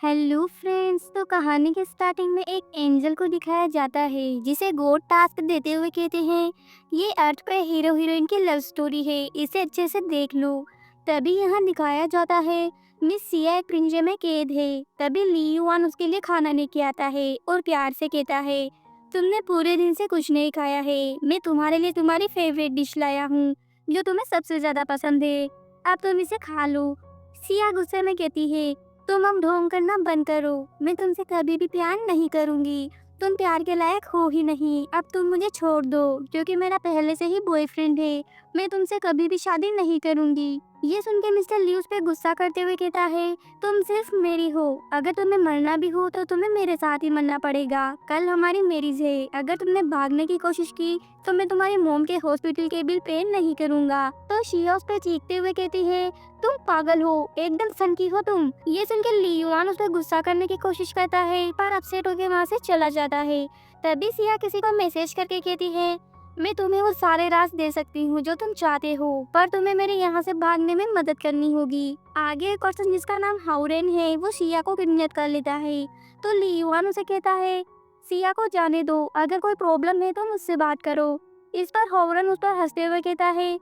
Hello friends. तो कहानी के स्टार्टिंग में एक एंजल को दिखाया जाता है जिसे गॉड टास्क देते हुए कहते हैं ये अर्थ पे हीरो हीरोइन की लव स्टोरी है, इसे अच्छे से देख लो। तभी यहाँ दिखाया जाता है मिस सिया एक पिंजरे में कैद है। तभी ली युआन उसके लिए खाना लेके आता है और प्यार से कहता है तुमने पूरे दिन से कुछ नहीं खाया है, मैं तुम्हारे लिए तुम्हारी फेवरेट डिश लाया हूँ जो तुम्हें सबसे ज्यादा पसंद है, अब तुम इसे खा लो। सिया गुस्से में कहती है तुम अब ढोंग करना बंद करो, मैं तुमसे कभी भी प्यार नहीं करूंगी, तुम प्यार के लायक हो ही नहीं, अब तुम मुझे छोड़ दो क्योंकि मेरा पहले से ही बॉयफ्रेंड है, मैं तुमसे कभी भी शादी नहीं करूंगी। ये सुन के मिस्टर ली उस पे गुस्सा करते हुए कहता है तुम सिर्फ मेरी हो, अगर तुम्हें मरना भी हो तो तुम्हें मेरे साथ ही मरना पड़ेगा, कल हमारी मैरिज है, अगर तुमने भागने की कोशिश की तो मैं तुम्हारी मोम के हॉस्पिटल के बिल पे नहीं करूंगा। तो शिया उस पे चीखते हुए कहती है तुम पागल हो, एकदम सनकी हो तुम। ये सुन के ली युआन उस पर गुस्सा करने की कोशिश करता है पर अपसेट होकर वहाँ से चला जाता है। तभी सिया किसी को मैसेज करके कहती है मैं तुम्हें वो सारे राज दे सकती हूँ जो तुम चाहते हो, पर तुम्हें मेरे यहाँ से भागने में मदद करनी होगी। आगे एक पर्सन जिसका नाम हाउरेन है वो सिया को किडनैप कर लेता है। तो ली युआन उसे कहता है सिया को जाने दो, अगर कोई प्रॉब्लम है तो मुझसे बात करो। इस पर हाउरेन उस पर हंसते हुए कहता है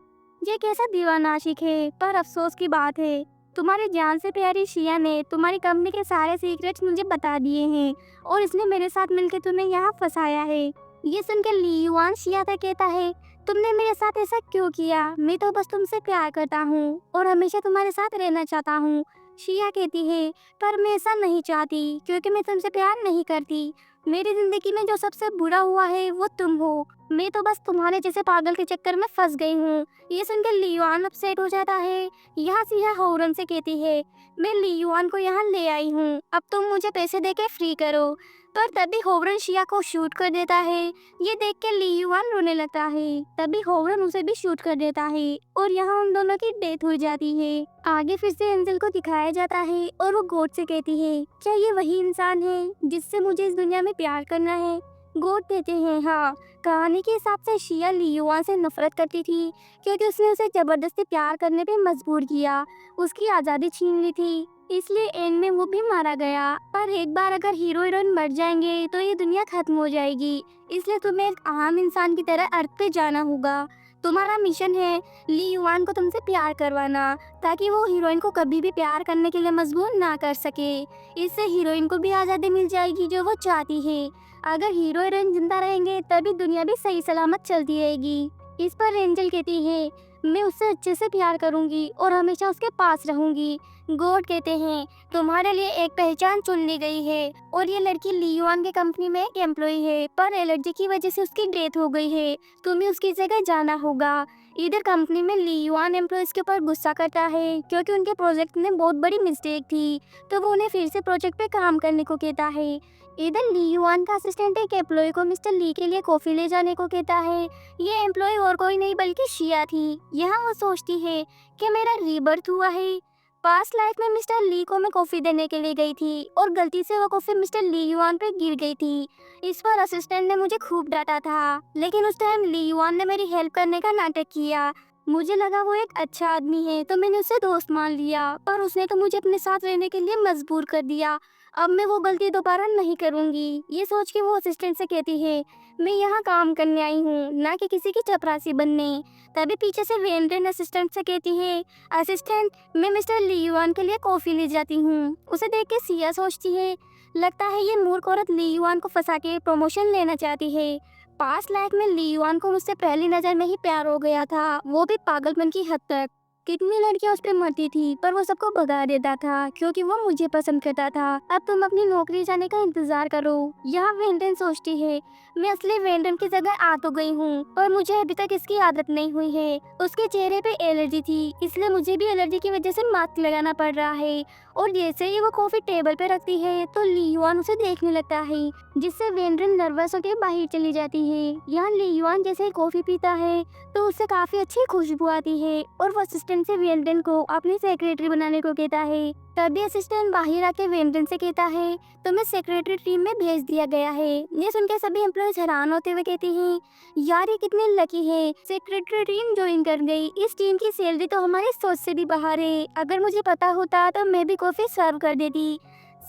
ये कैसा दीवाना आशिक है, पर अफसोस की बात है तुम्हारी जान से प्यारी शिया ने तुम्हारी कंपनी के सारे सीक्रेट्स मुझे बता दिए हैं और इसने मेरे साथ मिलकर तुम्हें यहाँ फंसाया है। ये सुनकर ली युआन शिया से कहता है तुमने मेरे साथ ऐसा क्यों किया, मैं तो बस तुमसे प्यार करता हूँ और हमेशा तुम्हारे साथ रहना चाहता हूँ। शिया कहती है पर मैं ऐसा नहीं चाहती क्योंकि मैं तुमसे प्यार नहीं करती, मेरी जिंदगी में जो सबसे बुरा हुआ है वो तुम हो, मैं तो बस तुम्हारे जैसे पागल के चक्कर में फंस गई हूँ। ये सुनकर ली युआन अपसेट हो जाता है। यहाँ सिया हाउरन से कहती है मैं ली युआन को यहाँ ले आई हूँ, अब तुम मुझे पैसे देके फ्री करो। पर तभी हाउरन शिया को शूट कर देता है। ये देख के ली युआन रोने लगता है। तभी हाउरन उसे भी शूट कर देता है और यहाँ उन दोनों की डेथ हो जाती है। आगे फिर से एंजल को दिखाया जाता है और वो गॉड से कहती है क्या ये वही इंसान है जिससे मुझे इस दुनिया में प्यार करना है। गॉड कहते हैं हाँ। कहानी के हिसाब से शिया ली युआन से नफरत करती थी क्योंकि उसने उसे जबरदस्ती प्यार करने पे मजबूर किया, उसकी आज़ादी छीन ली थी, इसलिए एंड में वो भी मारा गया। पर एक बार अगर हीरो हीरोइन मर जाएंगे तो ये दुनिया खत्म हो जाएगी, इसलिए तुम्हें एक आम इंसान की तरह अर्थ पे जाना होगा। तुम्हारा मिशन है ली युआन को तुमसे प्यार करवाना ताकि वो हीरोइन को कभी भी प्यार करने के लिए मजबूर ना कर सके। इससे हीरोइन को भी आज़ादी मिल जाएगी जो वो चाहती है। अगर हीरो हीरोइन जिंदा रहेंगे तभी दुनिया भी सही सलामत चलती रहेगी। इस पर एंजल कहती है मैं उससे अच्छे से प्यार करूंगी और हमेशा उसके पास रहूंगी। गॉड कहते हैं तुम्हारे लिए एक पहचान चुन ली गई है और ये लड़की ली युआन के कंपनी में एक एम्प्लॉय है पर एलर्जी की वजह से उसकी डेथ हो गई है, तुम्हें उसकी जगह जाना होगा। इधर कंपनी में ली युआन एम्प्लॉयज के ऊपर गुस्सा करता है क्योंकि उनके प्रोजेक्ट में बहुत बड़ी मिस्टेक थी, तो वो उन्हें फिर से प्रोजेक्ट पे काम करने को कहता है। इधर ली युआन का असिस्टेंट एक एम्प्लॉय को मिस्टर ली के लिए कॉफी ले जाने को कहता है। ये एम्प्लॉय और कोई नहीं बल्कि शिया थी। यहाँ वो सोचती है कि मेरा रीबर्थ हुआ है, पास्ट लाइफ में मिस्टर ली को मैं कॉफी देने के लिए गई थी और गलती से वो कॉफी मिस्टर ली युआन पे गिर गई थी। इस पर असिस्टेंट ने मुझे खूब डांटा था, लेकिन उस टाइम ली युआन ने मेरी हेल्प करने का नाटक किया, मुझे लगा वो एक अच्छा आदमी है तो मैंने उसे दोस्त मान लिया, पर उसने तो मुझे अपने साथ रहने के लिए मजबूर कर दिया, अब मैं वो गलती दोबारा नहीं करूंगी। ये सोच के वो असिस्टेंट से कहती है मैं यहाँ काम करने आई हूँ ना कि किसी की चपरासी बनने। तभी पीछे से वेंड्रेन असिस्टेंट से कहती है असिस्टेंट मैं मिस्टर ली युआन के लिए कॉफी ले जाती हूँ। उसे देख के सिया सोचती है लगता है ये मूर्ख औरत ली युआन को फंसा के प्रमोशन लेना चाहती है। पास्ट लाइफ में ली युआन को मुझसे पहली नजर में ही प्यार हो गया था, वो भी पागलपन की हद तक। कितनी लड़कियां उस पे मरती थी पर वो सबको भगा देता था क्योंकि वो मुझे पसंद करता था। अब तुम अपनी नौकरी जाने का इंतजार करो। यहाँ वेंडन सोचती है मैं असली वेंडन की जगह आ तो गई हूँ पर मुझे अभी तक इसकी आदत नहीं हुई है। उसके चेहरे पे एलर्जी थी इसलिए मुझे भी एलर्जी की वजह से मास्क लगाना पड़ रहा है। और जैसे ही वो कॉफी टेबल पे रखती है तो ली युआन उसे देखने लगता है, जिससे वेंड्रन नर्वस होकर बाहर चली जाती है। यहाँ ली युआन जैसे ही कॉफी पीता है तो उससे काफी अच्छी खुशबू आती है और वो असिस्टेंट से वेंड्रन को अपनी सेक्रेटरी बनाने को कहता है। तभी असिस्टेंट बाहर आके वेंड्रन से कहता है तुम्हें सेक्रेटरी टीम में भेज दिया गया है। ये सुनकर सभी एम्प्लॉयज हैरान होते हुए कहते हैं यार ये कितनी लकी है, सेक्रेटरी टीम ज्वाइन कर गई, इस टीम की सैलरी तो हमारी सोच से भी बाहर है, अगर मुझे पता होता तो मैं भी कॉफी सर्व कर देती।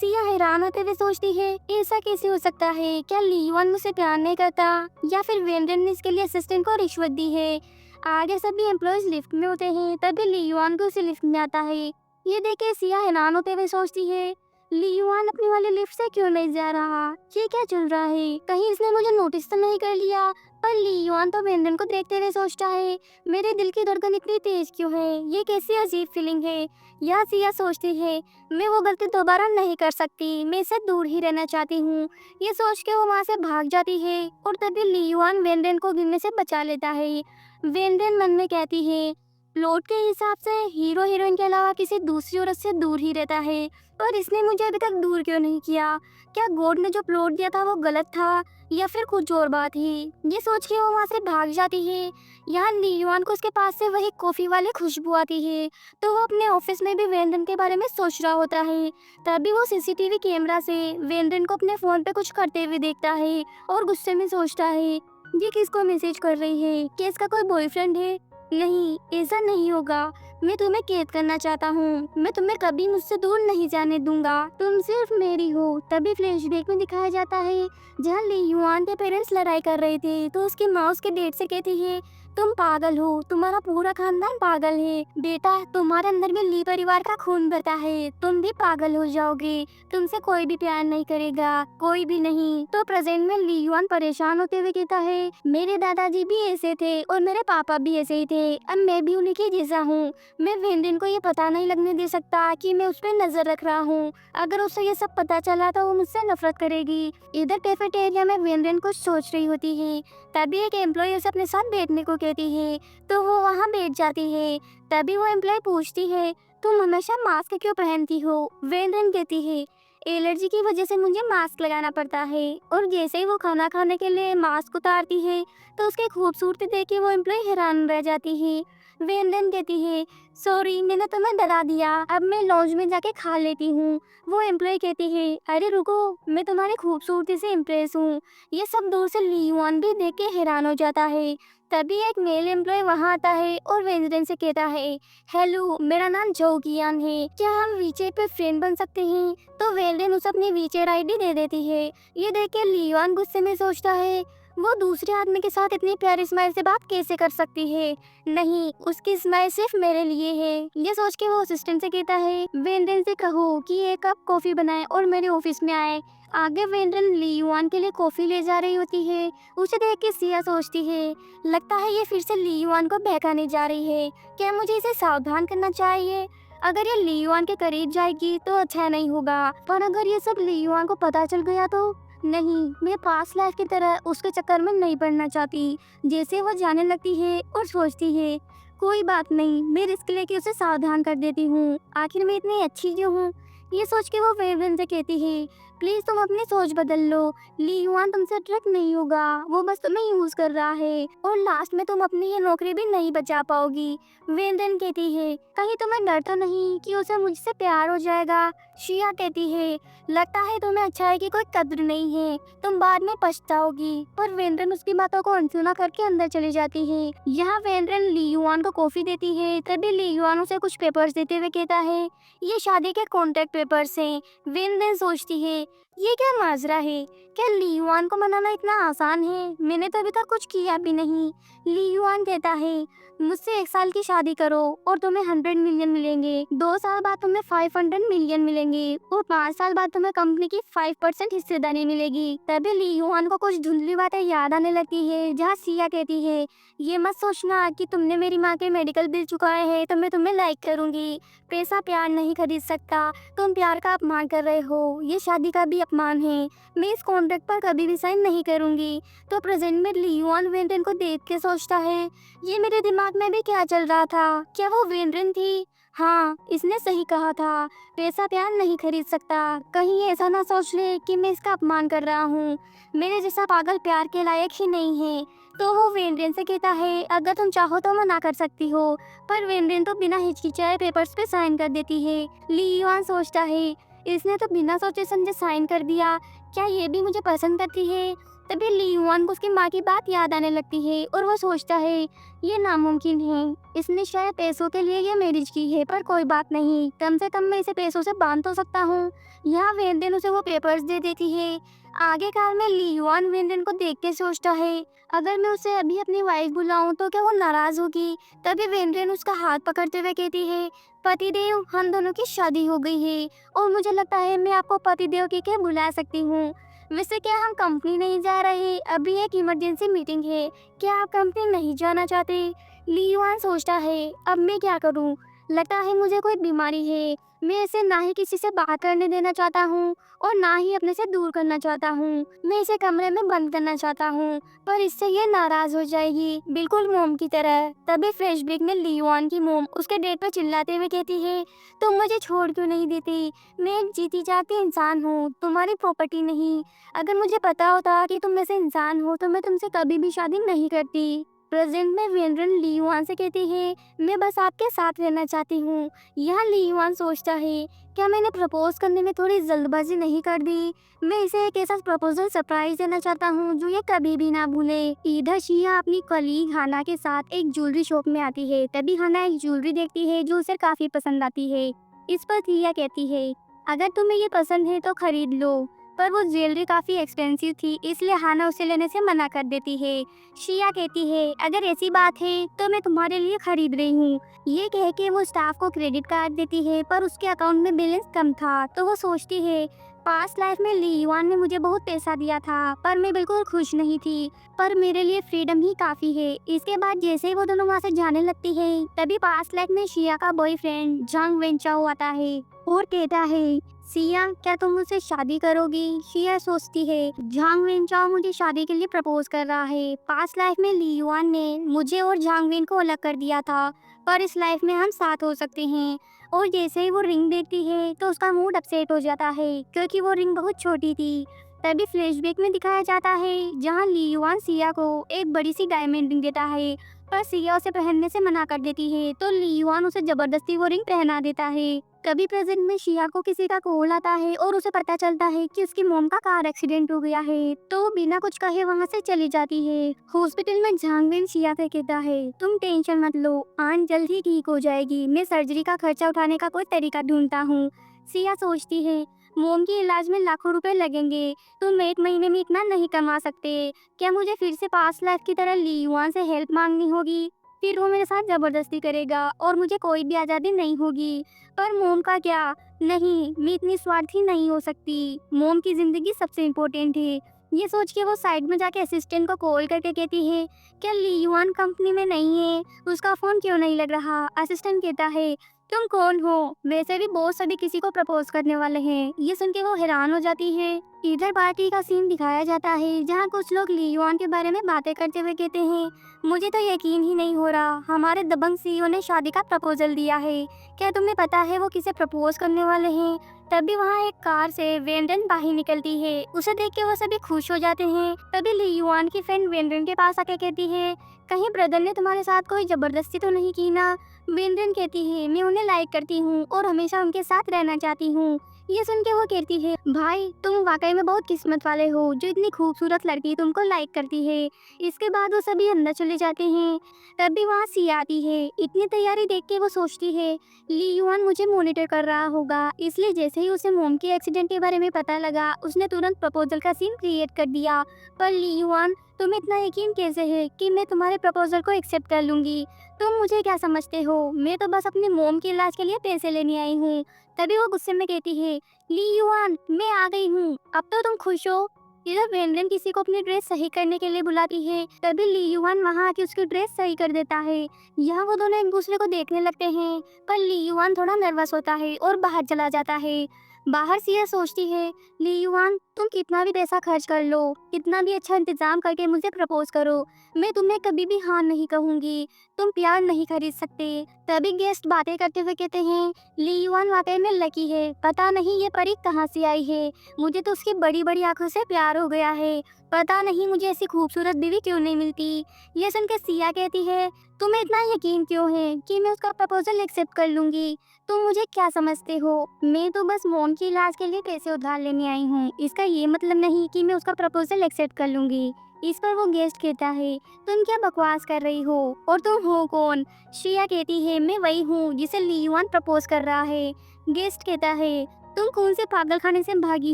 सिया हैरान होते हुए सोचती है, ऐसा कैसे हो सकता है? क्या लियोन मुझसे प्यार नहीं करता या फिर वेंड्रेन ने इसके लिए असिस्टेंट को रिश्वत दी है? आगे सभी एम्प्लॉयज लिफ्ट में होते हैं, तभी लियोन को उसे लिफ्ट में आता है। ये देख के सिया हैरान होते हुए सोचती है, लियोन अपने वाले लिफ्ट से क्यों नहीं जा रहा? ये क्या चल रहा है? कहीं इसने मुझे नोटिस तो नहीं कर लिया? पर लियोन तो वेंड्रेन को देखते हुए सोचता है, मेरे दिल की धड़कन इतनी तेज क्यों है? ये कैसी अजीब फीलिंग है? यह सिया सोचती है, मैं वो गलती दोबारा नहीं कर सकती, मैं इससे दूर ही रहना चाहती हूँ। ये सोच के वो वहाँ से भाग जाती है और तभी लियोन वेंड्रेन को गिरने से बचा लेता है। वेंड्रेन मन में कहती है, प्लॉट के हिसाब से हीरो हीरोइन के अलावा किसी दूसरी औरत से दूर ही रहता है, पर इसने मुझे अभी तक दूर क्यों नहीं किया? क्या गॉड ने जो प्लॉट दिया था वो गलत था या फिर कुछ और बात है? ये सोच के वो वहाँ से भाग जाती है। यहाँ लियोन को उसके पास से वही कॉफी वाली खुशबू आती है, तो वो अपने ऑफिस में भी वेंड्रेन के बारे में सोच रहा होता है। तभी वो सीसीटीवी कैमरा से वेंड्रेन को अपने फोन पे कुछ करते हुए देखता है और गुस्से में सोचता है, ये किसको मैसेज कर रही है? क्या इसका कोई बॉयफ्रेंड है? नहीं, ऐसा नहीं होगा। मैं तुम्हें कैद करना चाहता हूँ, मैं तुम्हें कभी मुझसे दूर नहीं जाने दूंगा, तुम सिर्फ मेरी हो। तभी फ्लैशबैक में दिखाया जाता है जहाँ लियुआन के पेरेंट्स लड़ाई कर रहे थे, तो उसकी माँ उसके डैड से कहती है, तुम पागल हो, तुम्हारा पूरा खानदान पागल है बेटा, तुम्हारे अंदर में ली परिवार का खून बहता है, तुम भी पागल हो जाओगे, तुमसे कोई भी प्यार नहीं करेगा, कोई भी नहीं। तो प्रेजेंट में लियुआन परेशान होते हुए कहता है, मेरे दादाजी भी ऐसे थे और मेरे पापा भी ऐसे ही थे, अब मैं भी उन्हीं के जैसा हूँ। मैं वेंड्रेन को ये पता नहीं लगने दे सकता कि मैं उस पर नजर रख रहा हूँ, अगर उसे ये सब पता चला तो वो मुझसे नफरत करेगी। इधर कैफेटेरिया में वेंड्रेन कुछ सोच रही होती है, तभी एक एम्प्लॉय उसे अपने साथ बैठने को कहती है, तो वो वहाँ बैठ जाती है। तभी वो एम्प्लॉय पूछती है, तुम हमेशा मास्क क्यों पहनती हो? वेंड्रेन कहती है, एलर्जी की वजह से मुझे मास्क लगाना पड़ता है। और जैसे ही वो खाना खाने के लिए मास्क उतारती है तो उसकी खूबसूरती देख के वो एम्प्लॉय हैरान रह जाती है। वेंड्रेन कहती है, सॉरी मैंने तुम्हें डरा दिया, अब मैं लॉन्ज में जाके खा लेती हूँ। वो एम्प्लॉय कहती है, अरे रुको, मैं तुम्हारी खूबसूरती से इम्प्रेस हूँ। ये सब दूर से लियुआन भी देख के हैरान हो जाता है। तभी एक मेल एम्प्लॉय वहाँ आता है और वेंड्रेन से कहता है, हेलो, मेरा नाम जो कियान है, क्या हम वीचेट पे फ्रेंड बन सकते हैं? तो वेंड्रेन उसे अपनी वीचेट आईडी दे देती है। ये देख के लियुआन गुस्से में सोचता है, वो दूसरे आदमी के साथ इतनी प्यारी स्माइल से बात कैसे कर सकती है? नहीं, उसकी स्माइल सिर्फ मेरे लिए है। ये सोच के वो असिस्टेंट से कहता है, वेंड्रेन से कहो कि एक कप कॉफी बनाए और मेरे ऑफिस में आए। आगे वेंड्रेन लियुआन के लिए कॉफी ले जा रही होती है। उसे देख के सिया सोचती है, लगता है ये फिर से लियुआन को बहकाने जा रही है, क्या मुझे इसे सावधान करना चाहिए? अगर ये लियुआन के करीब जाएगी तो अच्छा नहीं होगा, पर अगर ये सब लियुआन को पता चल गया तो? नहीं, मैं पास्ट लाइफ की तरह उसके चक्कर में नहीं पड़ना चाहती। जैसे वो जाने लगती है और सोचती है, कोई बात नहीं, मैं रिस्क लेके उसे सावधान कर देती हूँ, आखिर मैं इतनी अच्छी जो हूँ। ये सोच के वो वेंड्रेन से कहती है, प्लीज तुम अपनी सोच बदल लो, लियुआन तुमसे ट्रक नहीं होगा, वो बस तुम्हें यूज कर रहा है और लास्ट में तुम अपनी ये नौकरी भी नहीं बचा पाओगी। वेंड्रेन कहती है, कहीं तुम्हें डर तो नहीं कि उसे मुझसे प्यार हो जाएगा? शिया कहती है, लगता है तुम्हें अच्छाई की कोई कद्र नहीं है, तुम बाद में पछताओगी। पर वेंड्रेन उसकी बातों को अनसुना करके अंदर चली जाती है। यहाँ वेंड्रेन लियुआन को कॉफी देती है, तभी लियुआन उसे कुछ पेपर्स देते हुए कहता है, ये शादी के कॉन्ट्रैक्ट पेपर्स हैं। वेंड्रेन सोचती है, ये क्या माजरा है? क्या लियुआन को मनाना इतना आसान है? मैंने तो अभी तक कुछ किया भी नहीं। लियुआन कहता है, मुझसे 1 साल की शादी करो और तुम्हें 100 मिलियन मिलेंगे, 2 साल बाद तुम्हें 500 मिलियन मिलेंगे और 5 साल बाद तुम्हें कंपनी की 5% हिस्सेदारी मिलेगी। तभी लियुआन को कुछ धुंधली बातें याद आने लगती है, जहाँ सिया कहती है, ये मत सोचना कि तुमने मेरी माँ के मेडिकल बिल चुकाए हैं तो मैं तुम्हें लाइक करूंगी, पैसा प्यार नहीं खरीद सकता, तुम प्यार का अपमान कर रहे हो, ये शादी का भी अपमान है, मैं इस कॉन्ट्रैक्ट पर कभी भी साइन नहीं करूंगी। तो प्रेजेंट में लियुआन वेंड्रेन को देख के सोचता है, ये मेरे दिमाग में भी क्या चल रहा था? क्या वो वेंड्रेन थी? हाँ, इसने सही कहा था, पैसा प्यार नहीं खरीद सकता। कहीं ऐसा ना सोच ले कि मैं इसका अपमान कर रहा हूँ, मेरे जैसा पागल प्यार के लायक ही नहीं है। तो वो वेंड्रेन से कहता है, अगर तुम चाहो तो मना कर सकती हो। पर वेंड्रेन तो बिना हिचकिचाए पेपर्स पे साइन कर देती है। लियुआन सोचता है, इसने तो बिना सोचे समझे साइन कर दिया, क्या ये भी मुझे पसंद करती है? तभी ली युआन को उसकी माँ की बात याद आने लगती है और वो सोचता है ये नामुमकिन है। इसने शायद पैसों के लिए ये मैरिज की है, पर कोई बात नहीं, कम से कम मैं इसे पैसों से बांध तो सकता हूँ। यहाँ वेंडेन उसे वो पेपर्स दे देती है। आगे काल में ली युआन वेंडेन को देख के सोचता है अगर मैं उसे अभी अपनी वाइफ बुलाऊं तो क्या वो नाराज होगी। तभी वेंडेन उसका हाथ पकड़ते हुए कहती है पतिदेव, हम दोनों की शादी हो गई है और मुझे लगता है मैं आपको पतिदेव की के बुला सकती हूँ। वैसे क्या हम कंपनी नहीं जा रहे, अभी एक इमरजेंसी मीटिंग है, क्या आप कंपनी नहीं जाना चाहते? ली युआन सोचता है अब मैं क्या करूं, लगता है मुझे कोई बीमारी है। मैं इसे ना ही किसी से बात करने देना चाहता हूँ और ना ही अपने से दूर करना चाहता हूँ। मैं इसे कमरे में बंद करना चाहता हूँ, पर इससे ये नाराज हो जाएगी, बिल्कुल मोम की तरह। तभी फ्लैशबैक में ली युआन की मोम उसके डेट पर चिल्लाते हुए कहती है तुम मुझे छोड़ क्यों नहीं देती? मैं एक जीती जागती इंसान हूँ, तुम्हारी प्रॉपर्टी नहीं। अगर मुझे पता होता कि तुम ऐसे इंसान हो तो मैं तुमसे कभी भी शादी नहीं करती। प्रेजेंट में वेंड्रन ली युआन से कहती है मैं बस आपके साथ रहना चाहती हूँ। यहाँ ली युआन सोचता है क्या मैंने प्रपोज करने में थोड़ी जल्दबाजी नहीं कर दी? मैं इसे एक ऐसा प्रपोजल सरप्राइज देना चाहता हूँ जो ये कभी भी ना भूले। इधर शिया अपनी कलीग हाना के साथ एक ज्वेलरी शॉप में आती है। तभी हाना एक ज्वेलरी देखती है जो उसे काफी पसंद आती है। इस पर थिया कहती है अगर तुम्हें ये पसंद है तो खरीद लो, पर वो ज्वेलरी काफी एक्सपेंसिव थी इसलिए हाना उसे लेने से मना कर देती है। शिया कहती है अगर ऐसी बात है तो मैं तुम्हारे लिए खरीद रही हूँ। ये कह के वो स्टाफ को क्रेडिट कार्ड देती है, पर उसके अकाउंट में बैलेंस कम था तो वो सोचती है पास्ट लाइफ में ली युआन ने मुझे बहुत पैसा दिया था पर मैं बिल्कुल खुश नहीं थी, पर मेरे लिए फ्रीडम ही काफी है। इसके बाद जैसे ही वो दोनों वहाँ से जाने लगती है तभी पास्ट लाइफ में शिया का बॉयफ्रेंड जांग वेंचाओ आता है और कहता है सिया क्या तुम मुझसे शादी करोगी? शिया सोचती है झांग वेनचाओ मुझे शादी के लिए प्रपोज कर रहा है। पास्ट लाइफ में ली युआन ने मुझे और झांग वेन को अलग कर दिया था, पर इस लाइफ में हम साथ हो सकते हैं। और जैसे ही वो रिंग देखती है तो उसका मूड अपसेट हो जाता है क्योंकि वो रिंग बहुत छोटी थी। तभी फ्लैशबैक में दिखाया जाता है जहाँ ली युआन सिया को एक बड़ी सी डायमंड रिंग देता है, पर सिया उसे पहनने से मना कर देती है तो ली युआन उसे जबरदस्ती वो रिंग पहना देता है। कभी प्रेजेंट में शिया को किसी का कॉल आता है और उसे पता चलता है कि उसकी मोम का कार एक्सीडेंट हो गया है तो वो बिना कुछ कहे वहाँ से चली जाती है। हॉस्पिटल में झांगवेन शिया से कहता है तुम टेंशन मत लो, आन जल्द ही ठीक हो जाएगी, मैं सर्जरी का खर्चा उठाने का कोई तरीका ढूंढता हूँ। शिया सोचती है मोम के इलाज में लाखों रुपए लगेंगे, तुम एक महीने में इतना नहीं कमा सकते, क्या मुझे फिर से पास्ट लाइफ की तरह ली युआन से हेल्प मांगनी होगी? फिर वो मेरे साथ जबरदस्ती करेगा और मुझे कोई भी आज़ादी नहीं होगी। पर मोम का क्या? नहीं, मैं इतनी स्वार्थी नहीं हो सकती, मोम की जिंदगी सबसे इम्पोर्टेंट है। ये सोच के वो साइड में जाके असिस्टेंट को कॉल करके कहती है क्या ली युआन कंपनी में नहीं है? उसका फोन क्यों नहीं लग रहा? असिस्टेंट कहता है तुम कौन हो? वैसे भी बॉस सभी किसी को प्रपोज करने वाले हैं। ये सुन के वो हैरान हो जाती है। इधर पार्टी का सीन दिखाया जाता है जहाँ कुछ लोग ली युआन के बारे में बातें करते हुए कहते हैं मुझे तो यकीन ही नहीं हो रहा, हमारे दबंग सीईओ ने शादी का प्रपोजल दिया है। क्या तुम्हें पता है वो किसे प्रपोज करने वाले हैं? तभी वहाँ एक कार से वेंडन बाहर निकलती है, उसे देख के वो सभी खुश हो जाते हैं। तभी ली युआन की फ्रेंड वेंडन के पास आके कहती है कहीं ब्रदर ने तुम्हारे साथ कोई जबरदस्ती तो नहीं की ना? वेंडन कहती है मैं उन्हें लाइक करती हूँ और हमेशा उनके साथ रहना चाहती हूँ। ये सुन के वो कहती है भाई तुम वाकई में बहुत किस्मत वाले हो जो इतनी खूबसूरत लड़की तुमको लाइक करती है। इसके बाद वो सभी अंदर चले जाते हैं। तभी वहाँ सिया आती है। इतनी तैयारी देख के वो सोचती है ली युआन मुझे मॉनिटर कर रहा होगा, इसलिए जैसे ही उसे मोम के एक्सीडेंट के बारे में पता लगा उसने तुरंत प्रपोजल का सीन क्रिएट कर दिया। पर ली युआन तुम्हें इतना यकीन कैसे है कि मैं तुम्हारे प्रपोजल को एक्सेप्ट कर लूंगी? तुम मुझे क्या समझते हो, मैं तो बस अपने मोम के इलाज के लिए पैसे लेने आई हूँ। तभी वो गुस्से में कहती है ली युआन मैं आ गई हूँ, अब तो तुम खुश हो? इधर वेंडन किसी को अपनी ड्रेस सही करने के लिए बुलाती है। तभी ली युआन वहाँ आके उसकी ड्रेस सही कर देता है। यहाँ वो दोनों एक दूसरे को देखने लगते हैं, पर ली युआन थोड़ा नर्वस होता है और बाहर चला जाता है। बाहर सिया सोचती है ली युआन तुम कितना भी पैसा खर्च कर लो, कितना भी अच्छा इंतजाम करके मुझे प्रपोज करो, मैं तुम्हें कभी भी हाँ नहीं कहूँगी, तुम प्यार नहीं खरीद सकते। तभी गेस्ट बातें करते हुए कहते हैं ली युआन वाकई में लकी है, पता नहीं ये परी कहाँ से आई है, मुझे तो उसकी बड़ी बड़ी आंखों से प्यार हो गया है। पता नहीं मुझे ऐसी खूबसूरत बीवी क्यों नहीं मिलती। ये सुन के सिया कहती है, तुम्हें इतना यकीन क्यों है कि मैं उसका प्रपोजल एक्सेप्ट कर लूंगी? तुम मुझे क्या समझते हो? मैं तो बस मोम की इलाज के लिए पैसे उधार लेने आई हूँ। इसका ये मतलब नहीं कि मैं उसका प्रपोजल एक्सेप्ट कर लूंगी। इस पर वो गेस्ट कहता है, तुम क्या बकवास कर रही हो और तुम हो कौन? शिया कहती है, मैं वही हूँ जिसे ली युआन प्रपोज कर रहा है। गेस्ट कहता है, तुम कौन से पागल खाने से भागी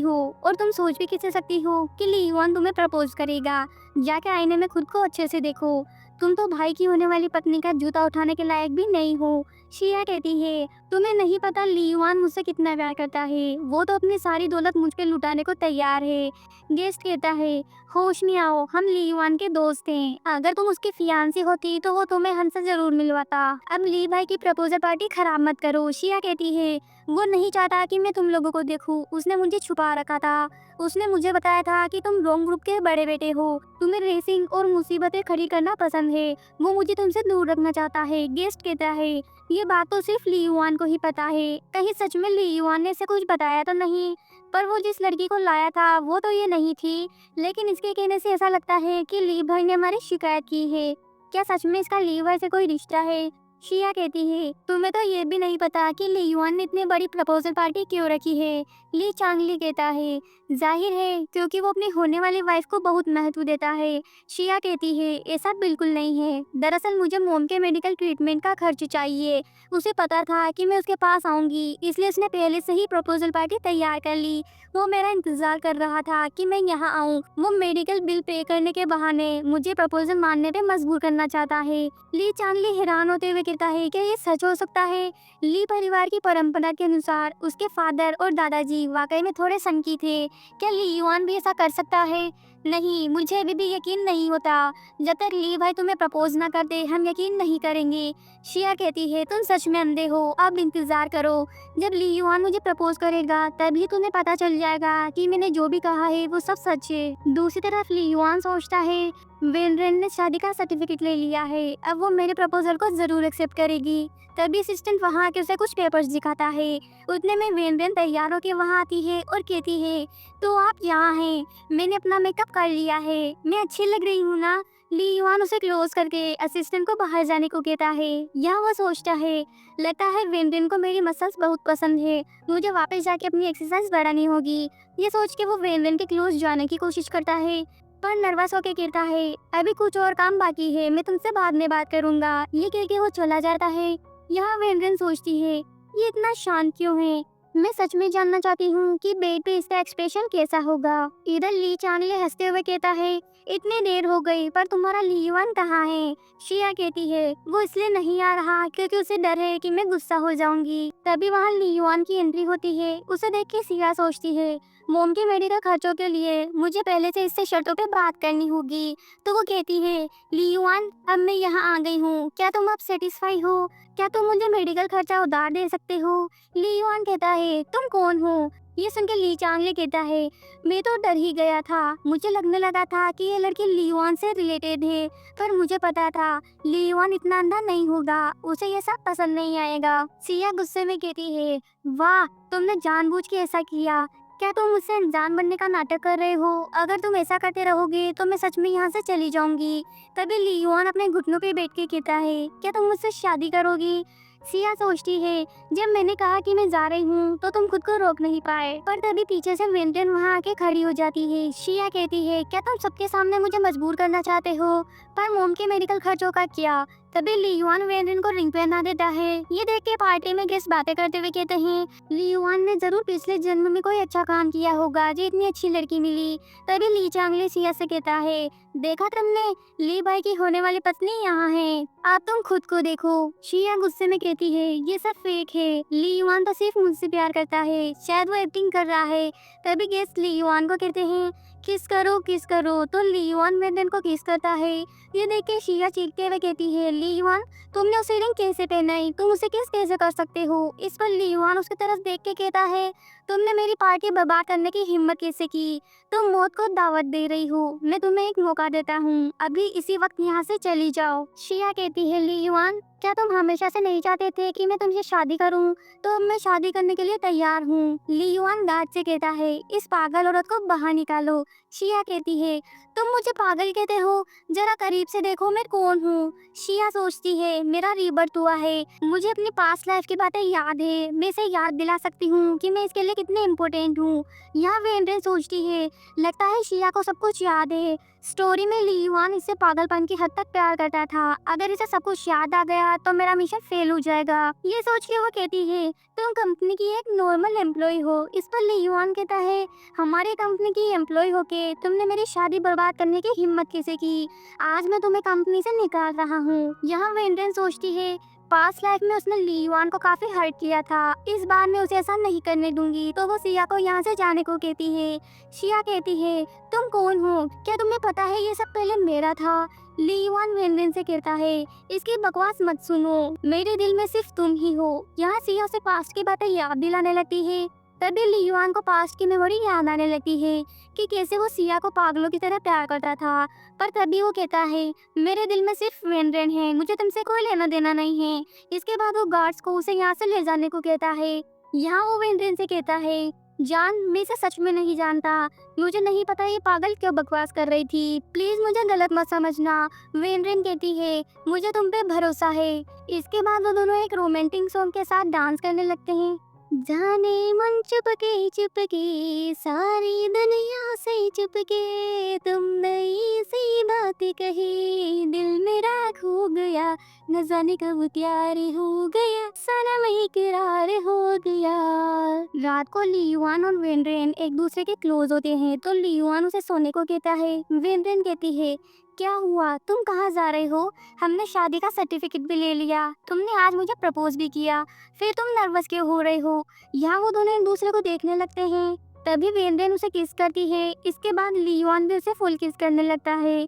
हो और तुम सोच भी किससे सकती हो कि ली युआन तुम्हें प्रपोज करेगा? जाके आईने में खुद को अच्छे से देखो। तुम तो भाई की होने वाली पत्नी का जूता उठाने के लायक भी नहीं हो। शिया कहती है, तुम्हें नहीं पता ली युआन मुझसे कितना प्यार करता है। वो तो अपनी सारी दौलत मुझ पे लुटाने को तैयार है। गेस्ट कहता है, होश में आओ, हम ली युआन के दोस्त हैं। अगर तुम उसकी फियांसी होती तो वो तुम्हें हमसे जरूर मिलवाता। अब ली भाई की प्रपोजल पार्टी खराब मत करो। शिया कहती है, वो नहीं चाहता कि मैं तुम लोगों को देखूं। उसने मुझे छुपा रखा था। उसने मुझे बताया था कि तुम रोंग ग्रुप के बड़े बेटे हो। तुम्हें रेसिंग और मुसीबतें खड़ी करना पसंद है। वो मुझे तुमसे दूर रखना चाहता है। गेस्ट कहता है, ये बात तो सिर्फ ली युआन को ही पता है। कहीं सच में ली युआन ने इसे कुछ बताया तो नहीं? पर वो जिस लड़की को लाया था वो तो ये नहीं थी। लेकिन इसके कहने से ऐसा लगता है कि ली भाई ने हमारी शिकायत की है। क्या सच में इसका ली भाई से कोई रिश्ता है? शिया कहती है, तुम्हें तो ये भी नहीं पता कि ली युआन ने इतनी बड़ी प्रपोजल पार्टी क्यों रखी है। ली चांगली कहता है, जाहिर है क्योंकि वो अपनी होने वाली वाइफ को बहुत महत्व देता है। शिया कहती है, ऐसा बिल्कुल नहीं है। दरअसल मुझे मोम के मेडिकल ट्रीटमेंट का खर्च चाहिए। उसे पता था कि मैं उसके पास आऊंगी, इसलिए उसने पहले से ही प्रपोजल पार्टी तैयार कर ली। वो मेरा इंतजार कर रहा था कि मैं यहाँ आऊँ। वो मेडिकल बिल पे करने के बहाने मुझे प्रपोजल मानने पे मजबूर करना चाहता है। ली चांगली हैरान होते हुए कहता है, क्या ये सच हो सकता है? ली परिवार की परंपरा के अनुसार उसके फादर और दादाजी वाकई में थोड़े संकी थे। क्या ली युआन भी ऐसा कर सकता है? नहीं, मुझे अभी भी यकीन नहीं होता। जब तक ली भाई तुम्हें प्रपोज ना कर दे हम यकीन नहीं करेंगे। शिया कहती है, तुम सच में अंधे हो, अब इंतजार करो। जब ली युआन मुझे प्रपोज करेगा तभी तुम्हें पता चल जाएगा कि मैंने जो भी कहा है वो सब सच है। दूसरी तरफ ली युआन सोचता है, वेनरेन ने शादी का सर्टिफिकेट ले लिया है, अब वो मेरे प्रपोजल को जरूर एक्सेप्ट करेगी। तभी असिस्टेंट वहाँ आके उसे कुछ पेपर्स दिखाता है। उतने में वेनरेन तैयार होकर वहाँ आती है और कहती है, तो आप यहाँ हैं, मैंने अपना मेकअप कर लिया है, मैं अच्छी लग रही हूँ ना? ली युआन उसे क्लोज करके असिस्टेंट को बाहर जाने को कहता है। यहाँ वो सोचता है, लगता है वेनरेन को मेरी मसल्स बहुत पसंद है, मुझे वापस जाके अपनी एक्सरसाइज बढ़ानी होगी। ये सोच के वो वेनरेन के क्लोज जाने की कोशिश करता है, पर नर्वस होके कहता है, अभी कुछ और काम बाकी है, मैं तुमसे बाद में बात करूंगा। ये कह के वो चला जाता है। यहाँ वेनरेन सोचती है, ये इतना शांत क्यों है? मैं सच में जानना चाहती हूँ कि बेड पे इसका एक्सप्रेशन कैसा होगा। इधर ली चांगले हंसते हुए कहता है, इतनी देर हो गई पर तुम्हारा ली युआन कहाँ है? शिया कहती है, वो इसलिए नहीं आ रहा क्योंकि उसे डर है कि मैं गुस्सा हो जाऊंगी। तभी वहाँ ली युआन की एंट्री होती है। उसे देख के शिया सोचती है, मोम के मेडिकल खर्चों के लिए मुझे पहले से इससे शर्तों पे बात करनी होगी। तो वो कहती है, ली युआन अब मैं यहाँ आ गई हूँ, क्या तुम अब सेटिस्फाई हो? क्या तुम मुझे मेडिकल खर्चा उधार दे सकते हो? ली युआन कहता है, तुम कौन हो? ये सुन के ली चांगले कहता है, मैं तो डर ही गया था, मुझे लगने लगा था कि ये लड़की ली युआन से रिलेटेड है, पर मुझे पता था ली युआन इतना अंधा नहीं होगा, उसे ये सब पसंद नहीं आएगा। सिया गुस्से में कहती है, वाह, तुमने जानबूझ के ऐसा किया। क्या तुम मुझसे अनजान बनने का नाटक कर रहे हो? अगर तुम ऐसा करते रहोगे तो मैं सच में यहाँ से चली जाऊंगी। तभी ली युआन अपने घुटनों पे बैठ के कहता है, क्या तुम मुझसे शादी करोगी? सिया सोचती है, जब मैंने कहा कि मैं जा रही हूँ तो तुम खुद को रोक नहीं पाए। पर तभी पीछे से वेंटन वहाँ आके खड़ी हो जाती है। शिया कहती है, क्या तुम सबके सामने मुझे मजबूर करना चाहते हो? पर मोम के मेडिकल खर्चों का क्या? तभी ली युआन वेंटन को रिंग पहना देता है। ये देख के पार्टी में गेस्ट बातें करते हुए कहते हैं, ली युआन ने जरूर पिछले जन्म में कोई अच्छा काम किया होगा जो इतनी अच्छी लड़की मिली। तभी ली चांगले सिया से कहता है, देखा तुमने, ली भाई की होने वाली पत्नी यहाँ है, आप तुम खुद को देखो। शिया गुस्से में कहती है, ये सब फेक है, ली युआन तो सिर्फ मुझसे प्यार करता है, शायद वो एक्टिंग कर रहा है। तभी गेस्ट ली युआन को कहते हैं, किस करो किस करो, तो ली युआन वेंटन को किस करता है। ये देख के शिया चीखते हुए कहती है, ली युआन तुमने उसे रिंग कैसे पहनाई? तुम उसे किस कैसे कर सकते हो? इस पर ली युआन उसकी तरफ देख के कहता है, तुमने मेरी पार्टी बर्बाद करने की हिम्मत कैसे की? तुम मौत को दावत दे रही हो, मैं तुम्हें एक मौका देता हूँ, अभी इसी वक्त यहाँ से चली जाओ। शिया कहती है, ली युआन क्या तुम हमेशा से नहीं चाहते थे कि मैं तुमसे शादी करूं? तो अब मैं शादी करने के लिए तैयार हूँ। ली युआन दांत से कहता है, इस पागल औरत को बाहर निकालो। शिया कहती है, तुम मुझे पागल कहते हो? जरा करीब से देखो मैं कौन हूँ। शिया सोचती है, मेरा रीबर्थ हुआ है, मुझे अपनी पास्ट लाइफ की बातें याद है, मैं इसे याद दिला सकती हूँ कि मैं इसके लिए कितने इम्पोर्टेंट हूँ। यहाँ वेंड्रेन सोचती है, लगता है शिया को सब कुछ याद है। स्टोरी में ली युआन इससे पागलपन की हद तक प्यार करता था। अगर इसे सब कुछ याद आ गया तो मेरा मिशन फेल हो जाएगा। ये सोच के वो कहती है, तुम कंपनी की एक नॉर्मल एम्प्लॉय हो। इस पर ली युआन कहता है, हमारी कंपनी की एम्प्लॉय होके तुमने मेरी शादी बर्बाद करने की हिम्मत कैसे की? आज मैं तुम्हें कंपनी से निकाल रहा हूँ। यहाँ वेंड्रेन सोचती है, पास्ट लाइफ में उसने ली युआन को काफी हर्ट किया था, इस बार मैं उसे ऐसा नहीं करने दूंगी। तो वो सिया को यहाँ से जाने को कहती है। शिया कहती है, तुम कौन हो? क्या तुम्हें पता है ये सब पहले मेरा था? ली युआन वेंड्रेन से कहता है, इसकी बकवास मत सुनो, मेरे दिल में सिर्फ तुम ही हो। यहाँ सिया उसे पास्ट की बातें याद दिलाने लगती है। तभी ली युआन को पास्ट की मेमोरी याद आने लगती है कि कैसे वो सिया को पागलों की तरह प्यार करता था। पर तभी वो कहता है, मेरे दिल में सिर्फ वेंड्रेन है, मुझे तुमसे कोई लेना देना नहीं है। इसके बाद वो गार्ड्स को उसे यहाँ से ले जाने को कहता है। यहाँ वो वेंड्रेन से कहता है, जान, मैं इसे सच में नहीं जानता, मुझे नहीं पता ये पागल क्यों बकवास कर रही थी, प्लीज मुझे गलत मत समझना। वेंड्रेन कहती है, मुझे तुम पे भरोसा है। इसके बाद वो दोनों एक रोमांटिक सॉन्ग के साथ डांस करने लगते हैं। जाने मन चुपके चुपके सारी दुनिया से चुपके तुमने सी बात कही, दिल मेरा खो गया, न जाने कब प्यार हो गया, सनम इकरार हो गया। रात को ली युआन और वेंड्रेन एक दूसरे के क्लोज होते हैं तो ली युआन उसे सोने को कहता है। वेंड्रेन कहती है, क्या हुआ, तुम कहाँ जा रहे हो? हमने शादी का सर्टिफिकेट भी ले लिया, तुमने आज मुझे प्रपोज भी किया, फिर तुम नर्वस क्यों हो रहे हो? यहाँ वो दोनों एक दूसरे को देखने लगते हैं। तभी वेंड्रेन उसे किस करती है। इसके बाद ली युआन भी उसे फुल किस करने लगता है।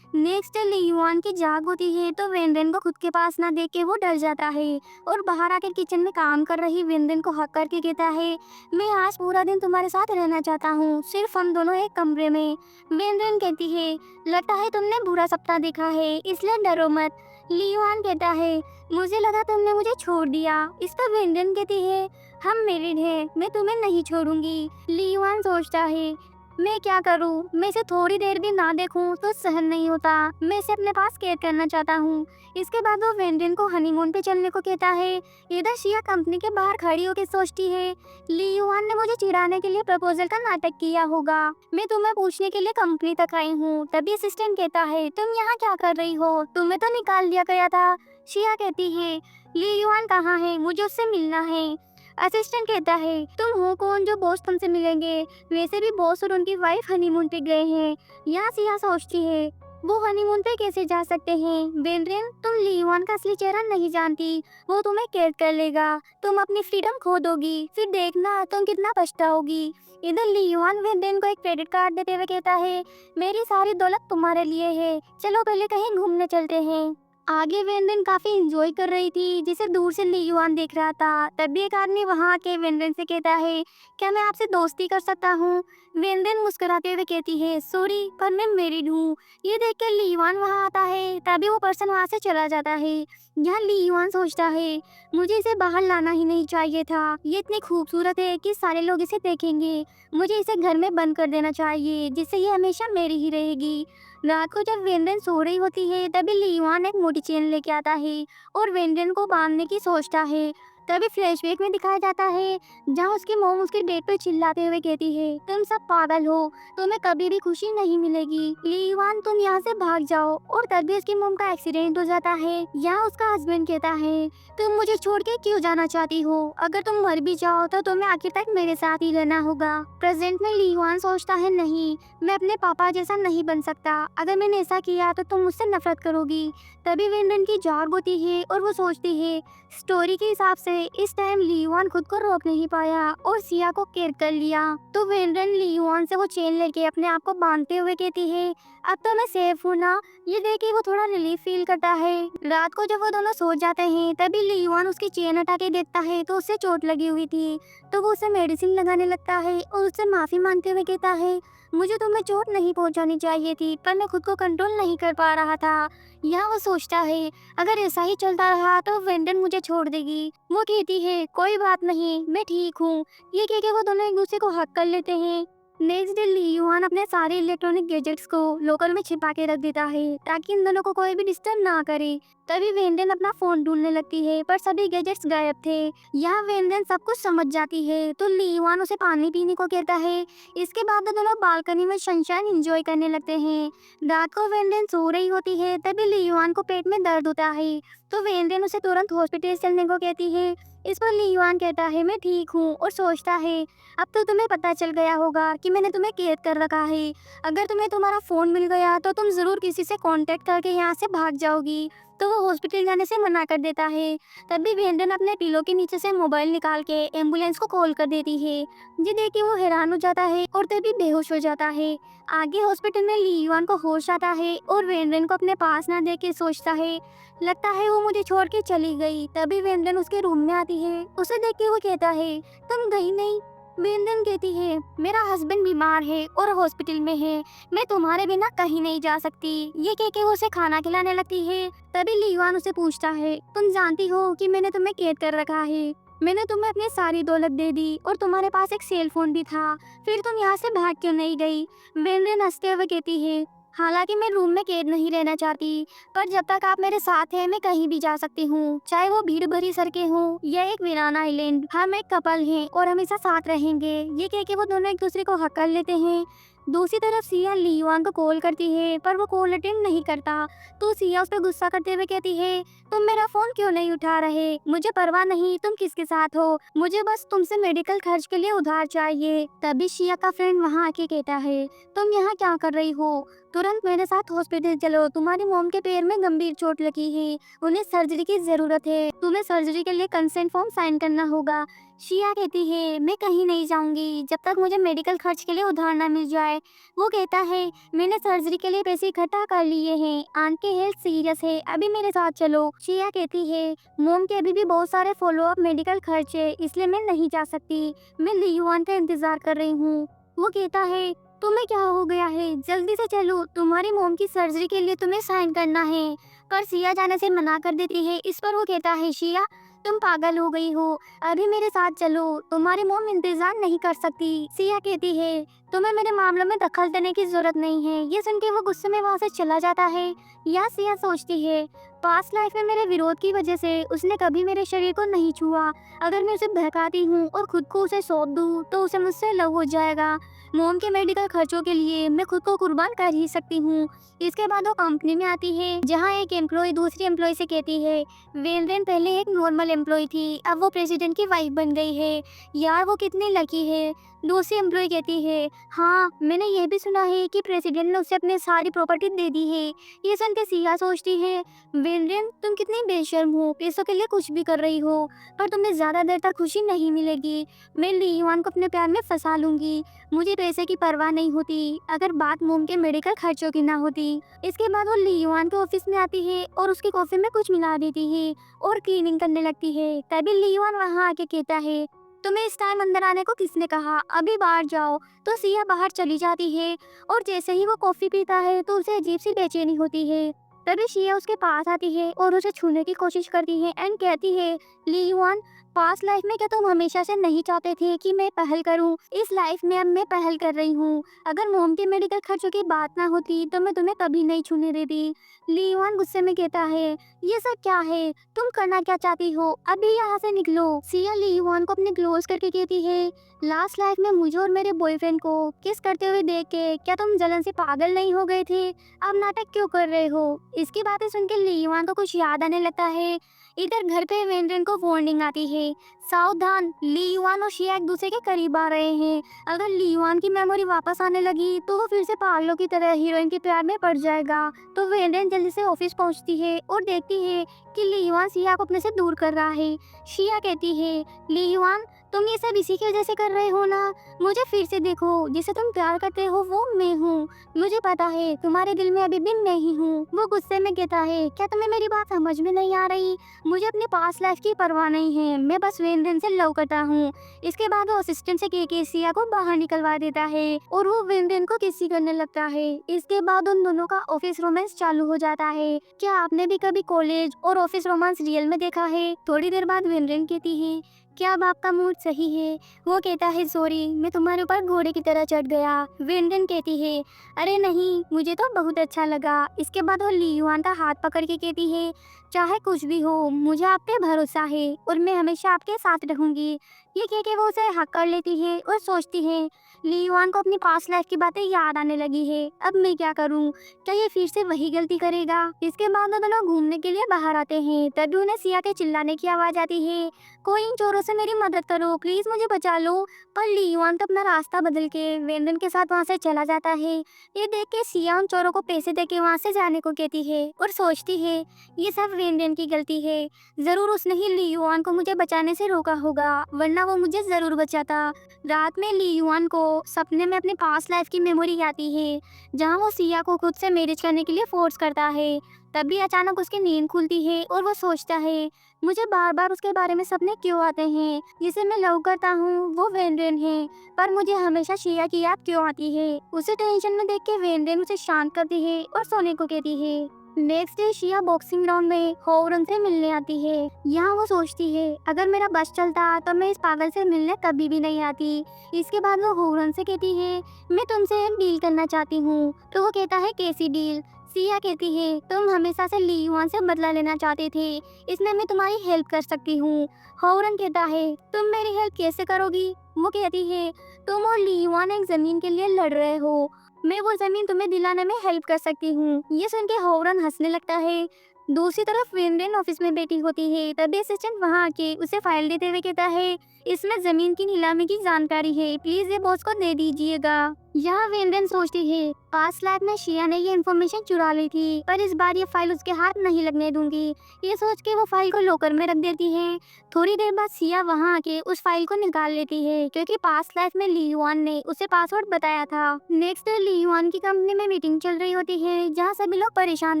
नेक्स्ट ली युआन की जाग होती है तो वेंड्रेन को खुद के पास ना देख के वो डर जाता है और बाहर आकर किचन में काम कर रही वेंड्रेन को हक करके कहता है, मैं आज पूरा दिन तुम्हारे साथ रहना चाहता हूँ, सिर्फ हम दोनों एक कमरे में। वेंड्रेन कहती है, लगता है तुमने बुरा सपना देखा है, इसलिए डरो मत। ली युआन कहता है, मुझे लगा तुमने मुझे छोड़ दिया। इस पर वेंड्रेन कहती है, हम मैरिड हैं, मैं तुम्हें नहीं छोड़ूंगी। ली युआन सोचता है, मैं क्या करूं? मैं इसे थोड़ी देर भी ना देखूं तो सहन नहीं होता, मैं इसे अपने पास कैद करना चाहता हूं। इसके बाद वो वेंड्रेन को हनीमून पे चलने को कहता है। इधर शिया कंपनी के बाहर खड़ी होकर सोचती है, ली युआन ने मुझे चिढ़ाने के लिए प्रपोजल का नाटक किया होगा, मैं तुम्हें पूछने के लिए कंपनी तक आई हूँ। तभी असिस्टेंट कहता है, तुम यहाँ क्या कर रही हो? तुम्हें तो निकाल दिया गया था। शिया कहती है, ली युआन कहाँ है, मुझे उससे मिलना है। असिस्टेंट कहता है, तुम हो कौन जो बॉस तुमसे मिलेंगे? वैसे भी बॉस और उनकी वाइफ हनीमून पे गए हैं। यहाँ सिया सोचती है, वो हनीमून पे कैसे जा सकते हैं? वेंड्रेन, तुम ली युआन का असली चेहरा नहीं जानती, वो तुम्हें कैद कर लेगा, तुम अपनी फ्रीडम खो दोगी, फिर देखना तुम कितना पछताओगी। इधर ली युआन वेंड्रेन को एक क्रेडिट कार्ड देते हुए कहता है, मेरी सारी दौलत तुम्हारे लिए है, चलो पहले कहीं घूमने चलते हैं। आगे वेंड्रेन काफी एंजॉय कर रही थी जिसे दूर से ली युआन देख रहा था। तभी एक आदमी वहां आके वेंड्रेन से कहता है, क्या मैं आपसे दोस्ती कर सकता हूँ? वेंड्रेन मुस्कुराते हुए कहती है, सॉरी पर मैं मैरिड हूँ। ये देख कर ली युआन वहाँ आता है, तभी वो पर्सन वहाँ से चला जाता है। यहाँ ली युआन सोचता है, मुझे इसे बाहर लाना ही नहीं चाहिए था, ये इतनी खूबसूरत है कि सारे लोग इसे देखेंगे, मुझे इसे घर में बंद कर देना चाहिए जिससे ये हमेशा मेरी ही रहेगी। रात को जब वेंड्रेन सो रही होती है तभी ली युआन एक मोटी चेन लेके आता है और वेंड्रेन को बांधने की सोचता है। तभी फ्लैशबैक में दिखाया जाता है जहाँ उसकी मॉम उसके डेट पर चिल्लाते हुए कहती है, तुम सब पागल हो, तुम्हें कभी भी खुशी नहीं मिलेगी, ली युआन तुम यहाँ से भाग जाओ। और तभी उसकी मॉम का एक्सीडेंट हो जाता है। यहाँ उसका हस्बैंड कहता है, तुम मुझे छोड़ के क्यों जाना चाहती हो? अगर तुम मर भी जाओ तो तुम्हें आखिर तक मेरे साथ ही रहना होगा। प्रेजेंट में ली युआन सोचता है, नहीं, मैं अपने पापा जैसा नहीं बन सकता, अगर मैंने ऐसा किया तो तुम मुझसे नफरत करोगी। तभी वेंड्रेन की जाग होती है और वो सोचती है, स्टोरी के हिसाब से इस टाइम ली युआन खुद को रोक नहीं पाया और सिया को कैद कर लिया। तो वेंड्रेन ली युआन से वो चेन लेके अपने आप को बांधते हुए कहती है, अब तो मैं सेफ हूँ ना? ये देख के वो थोड़ा रिलीफ फील करता है। रात को जब वो दोनों सो जाते हैं तभी ली युआन उसकी चेन हटा के देखता है तो उससे चोट लगी हुई थी, तो वो उसे मेडिसिन लगाने लगता है और उससे माफी मांगते हुए कहता है, मुझे तुम्हें चोट नहीं पहुंचानी चाहिए थी, पर मैं खुद को कंट्रोल नहीं कर पा रहा था। यहाँ वो सोचता है, अगर ऐसा ही चलता रहा तो वेंडन मुझे छोड़ देगी। वो कहती है, कोई बात नहीं, मैं ठीक हूँ। ये कह के वो दोनों एक दूसरे को हक कर लेते हैं। नेक्स्ट डे ली युआन अपने सारे इलेक्ट्रॉनिक गैजेट्स को लोकर में छिपा के रख देता है, ताकि इन दोनों को कोई भी डिस्टर्ब ना करे। तभी वेंडन अपना फोन ढूंढने लगती है, पर सभी गैजेट्स गायब थे। यहाँ वेंडन सब कुछ समझ जाती है, तो ली युआन उसे पानी पीने को कहता है। इसके बाद वो दोनों बालकनी में सनशाइन एंजॉय करने लगते हैं। रात को वेंडन सो रही होती है, तभी ली युआन को पेट में दर्द होता है, तो वेंडन उसे तुरंत हॉस्पिटल चलने को कहती है। इस पर ली युआन कहता है, मैं ठीक हूँ, और सोचता है, अब तो तुम्हें पता चल गया होगा कि मैंने तुम्हें कैद कर रखा है। अगर तुम्हें तुम्हारा फोन मिल गया तो तुम जरूर किसी से कांटेक्ट करके यहाँ से भाग जाओगी। तो वो हॉस्पिटल जाने से मना कर देता है। तभी वेंडन अपने पिलो के नीचे से मोबाइल निकाल के एम्बुलेंस को कॉल कर देती है। ये देख के वो हैरान हो जाता है और तभी बेहोश हो जाता है। आगे हॉस्पिटल में ली युआन को होश आता है और वेंडन को अपने पास ना देख के सोचता है, लगता है वो मुझे छोड़ के चली गई। तभी वेंडन उसके रूम में आती है। उसे देख के वो कहता है, तुम गई नहीं। वेंडन कहती है, मेरा हस्बैंड बीमार है और हॉस्पिटल में है, मैं तुम्हारे बिना कहीं नहीं जा सकती। ये कह के वो उसे खाना खिलाने लगती है। तभी ली युआन उसे पूछता है, तुम जानती हो कि मैंने तुम्हें कैद कर रखा है। मैंने तुम्हें अपनी सारी दौलत दे दी और तुम्हारे पास एक सेल फोन भी था, फिर तुम यहाँ से भाग क्यों नहीं गई। वेंडन हंसते हुए कहती है, हालांकि मैं रूम में कैद नहीं रहना चाहती, पर जब तक आप मेरे साथ हैं मैं कहीं भी जा सकती हूँ, चाहे वो भीड़ भरी सड़कें हों या एक वीरान आइलैंड। हम एक कपल हैं और हमेशा साथ रहेंगे। ये कह के वो दोनों एक दूसरे को हक कर लेते हैं। दूसरी तरफ सिया ली युआन को कॉल करती है, पर वो कॉल अटेंड नहीं करता। तो सिया उस पर गुस्सा करते हुए कहती है, तुम मेरा फोन क्यों नहीं उठा रहे। मुझे परवाह नहीं तुम किसके साथ हो, मुझे बस तुमसे मेडिकल खर्च के लिए उधार चाहिए। तभी सिया का फ्रेंड वहाँ आके कहता है, तुम यहाँ क्या कर रही हो, तुरंत मेरे साथ हॉस्पिटल चलो, तुम्हारी मॉम के पैर में गंभीर चोट लगी है, उन्हें सर्जरी की जरूरत है, तुम्हें सर्जरी के लिए कंसेंट फॉर्म साइन करना होगा। शिया कहती है, मैं कहीं नहीं जाऊंगी जब तक मुझे मेडिकल खर्च के लिए उधार ना मिल जाए। वो कहता है, मैंने सर्जरी के लिए पैसे इकट्ठा कर लिए हैं, आंट की हेल्थ सीरियस है, अभी मेरे साथ चलो। शिया कहती है, मोम के अभी भी बहुत सारे फॉलो अप मेडिकल खर्च है, इसलिए मैं नहीं जा सकती, मैं ली युआन का इंतजार कर रही हूँ। वो कहता है, तुम्हें क्या हो गया है, जल्दी से चलो, तुम्हारी मोम की सर्जरी के लिए तुम्हें साइन करना है। पर सिया जाने से मना कर देती है। इस पर वो कहता है, शिया तुम पागल हो गई हो, अभी मेरे साथ चलो, तुम्हारी मोम इंतजार नहीं कर सकती। सिया कहती है, तुम्हें मेरे मामलों में दखल देने की जरूरत नहीं है। ये सुन के वो गुस्से में वहाँ से चला जाता है। या सिया सोचती है, पास्ट लाइफ में मेरे विरोध की वजह से उसने कभी मेरे शरीर को नहीं छुआ, अगर मैं उसे बहकाती हूँ और खुद को उसे सौंप दूँ तो उसे मुझसे लव हो जाएगा। मोम के मेडिकल खर्चों के लिए मैं खुद को कुर्बान कर ही सकती हूँ। इसके बाद वो कंपनी में आती है, जहाँ एक एम्प्लॉय दूसरी एम्प्लॉय से कहती है, वेनरेन पहले एक नॉर्मल एम्प्लॉय थी, अब वो प्रेसिडेंट की वाइफ बन गई है, यार वो कितनी लकी है। दूसरी एम्प्लॉय कहती है, हाँ मैंने ये भी सुना है कि प्रेसिडेंट ने उसे अपनी सारी प्रॉपर्टी दे दी है। ये सुन के सिया सोचती है, वेनरेन तुम कितनी बेशर्म हो, पैसों के लिए कुछ भी कर रही हो, पर तुम्हें ज्यादा देर तक खुशी नहीं मिलेगी। मैं ली युआन को अपने प्यार में फंसा लूंगी, मुझे पैसे की परवाह नहीं होती, अगर बात मोम के मेडिकल खर्चों की ना होती। इसके बाद वो ली युआन के ऑफिस में आती है और उसके कॉफी में कुछ मिला देती है और क्लीनिंग करने लगती है। तभी ली युआन वहाँ आके कहता है, तुम्हें इस टाइम अंदर आने को किसने कहा, अभी बाहर जाओ। तो सिया बाहर चली जाती है और जैसे ही वो कॉफी पीता है तो उसे अजीब सी बेचैनी होती है। तभी शिया उसके पास आती है और उसे छूने की कोशिश करती है एंड कहती है, ली युआन पास्ट लाइफ में क्या तुम हमेशा से नहीं चाहते थे कि मैं पहल करूं, इस लाइफ में अब मैं पहल कर रही हूं, अगर मोम के मेडिकल खर्चों की बात ना होती तो मैं तुम्हें कभी नहीं छूने देती। ली युआन गुस्से में कहता है, ये सब क्या है, तुम करना क्या चाहती हो, अभी यहाँ से निकलो। सिया ली युआन को अपने क्लोज करके कहती है, लास्ट लाइफ में मुझे और मेरे बॉयफ्रेंड को किस करते हुए देख के क्या तुम जलन से पागल नहीं हो गए थे, अब नाटक क्यों कर रहे हो। इसकी बातें सुन के ली युआन को कुछ याद आने लगता है। इधर घर पे वेंड्रेन को वार्निंग आती है, सावधान, ली युआन और शिया एक दूसरे के करीब आ रहे हैं, अगर ली युआन की मेमोरी वापस आने लगी तो वो फिर से पागलों की तरह हीरोइन के प्यार में पड़ जाएगा। तो वेंड्रेन जल्दी से ऑफिस पहुंचती है और देखती है कि ली युआन शिया को अपने से दूर कर रहा है। शिया कहती है, ली युआन तुम ये सब इसी की वजह से कर रहे हो ना। मुझे फिर से देखो, जिसे तुम प्यार करते हो वो मैं हूँ। मुझे पता है तुम्हारे दिल में अभी भी मैं ही हूँ। वो गुस्से में कहता है, क्या तुम्हें मेरी बात समझ में नहीं आ रही? मुझे अपने पास्ट लाइफ की परवाह नहीं है, मैं बस वेंड्रेन से लव करता हूँ। इसके बाद वो असिस्टेंट से कह के सिया को बाहर निकलवा देता है और वो वेंड्रेन को किसी करने लगता है। इसके बाद उन दोनों का ऑफिस रोमांस चालू हो जाता है। क्या आपने भी कभी कॉलेज और ऑफिस रोमांस रियल में देखा है? थोड़ी देर बाद वेंड्रेन कहती है, क्या अब आपका मूड सही है? वो कहता है, सॉरी, मैं तुम्हारे ऊपर घोड़े की तरह चढ़ गया। वेंड्रेन कहती है, अरे नहीं, मुझे तो बहुत अच्छा लगा। इसके बाद वो ली युआन का हाथ पकड़ के कहती है, चाहे कुछ भी हो, मुझे आप पे भरोसा है और मैं हमेशा आपके साथ रहूंगी। ये कह के वो उसे हक कर लेती है और सोचती है, ली युआन को अपनी पास्ट लाइफ की बातें याद आने लगी है। अब मैं क्या करूं? क्या ये फिर से वही गलती करेगा? इसके बाद वो दोनों घूमने के लिए बाहर आते हैं। तभी उन्हें सिया के चिल्लाने की आवाज आती है, कोई इन चोरों से मेरी मदद करो, प्लीज मुझे बचा लो। पर ली युआन तो अपना रास्ता बदल के वेंडन के साथ वहाँ से चला जाता है। ये देख के सिया उन चोरों को पैसे देके वहाँ से जाने को कहती है और सोचती है, ये सब वेंडन की गलती है। जरूर उसने ही ली युआन को मुझे बचाने से रोका होगा, वरना वो मुझे जरूर बचाता। रात में ली युआन को सपने में अपने पास्ट लाइफ की मेमोरी आती है, जहाँ वो सिया को खुद से मैरिज करने के लिए फोर्स करता है। तभी अचानक उसकी नींद खुलती है और वो सोचता है, मुझे बार बार उसके बारे में सपने क्यों आते हैं? जिसे मैं लव करता हूँ वो वेंड्रेन है, पर मुझे हमेशा शिया की याद क्यों आती है? उसे टेंशन में देख के वेंड्रेन उसे शांत करती है और सोने को कहती है। नेक्स्ट डे शिया बॉक्सिंग ग्राउंड में होवरन से मिलने आती है। यहाँ वो सोचती है, अगर मेरा बस चलता तो मैं इस पागल से मिलने कभी भी नहीं आती। इसके बाद वो होवरन से कहती है, मैं तुमसे एक डील करना चाहती हूँ। तो वो कहता है, कैसी डील? सिया कहती है, तुम हमेशा से ली युआन से बदला लेना चाहते थे, इसमें मैं तुम्हारी हेल्प कर सकती हूँ। होवरन कहता है, तुम मेरी हेल्प कैसे करोगी? वो कहती है, तुम और ली युआन एक जमीन के लिए लड़ रहे हो, मैं वो जमीन तुम्हें दिलाने में हेल्प कर सकती हूँ। ये सुन के होवरन हंसने लगता है। दूसरी तरफ वेंड्रेन ऑफिस में बैठी होती है। तभी असिस्टेंट वहाँ आके उसे फाइल देते हुए कहता है, इसमें जमीन की नीलामी की जानकारी है, प्लीज ये बॉस को दे दीजिएगा। यहाँ वेंड्रेन सोचती है, पास्ट लाइफ में शिया ने ये इन्फॉर्मेशन चुरा ली थी, पर इस बार ये फाइल उसके हाथ नहीं लगने दूंगी। ये सोच के वो फाइल को लॉकर में रख देती है। थोड़ी देर बाद सिया वहाँ आके उस फाइल को निकाल लेती है, क्योंकि पास्ट लाइफ में ली युआन ने उसे पासवर्ड बताया था। नेक्स्ट डे ली युआन की कंपनी में मीटिंग चल रही होती है, जहाँ सभी लोग परेशान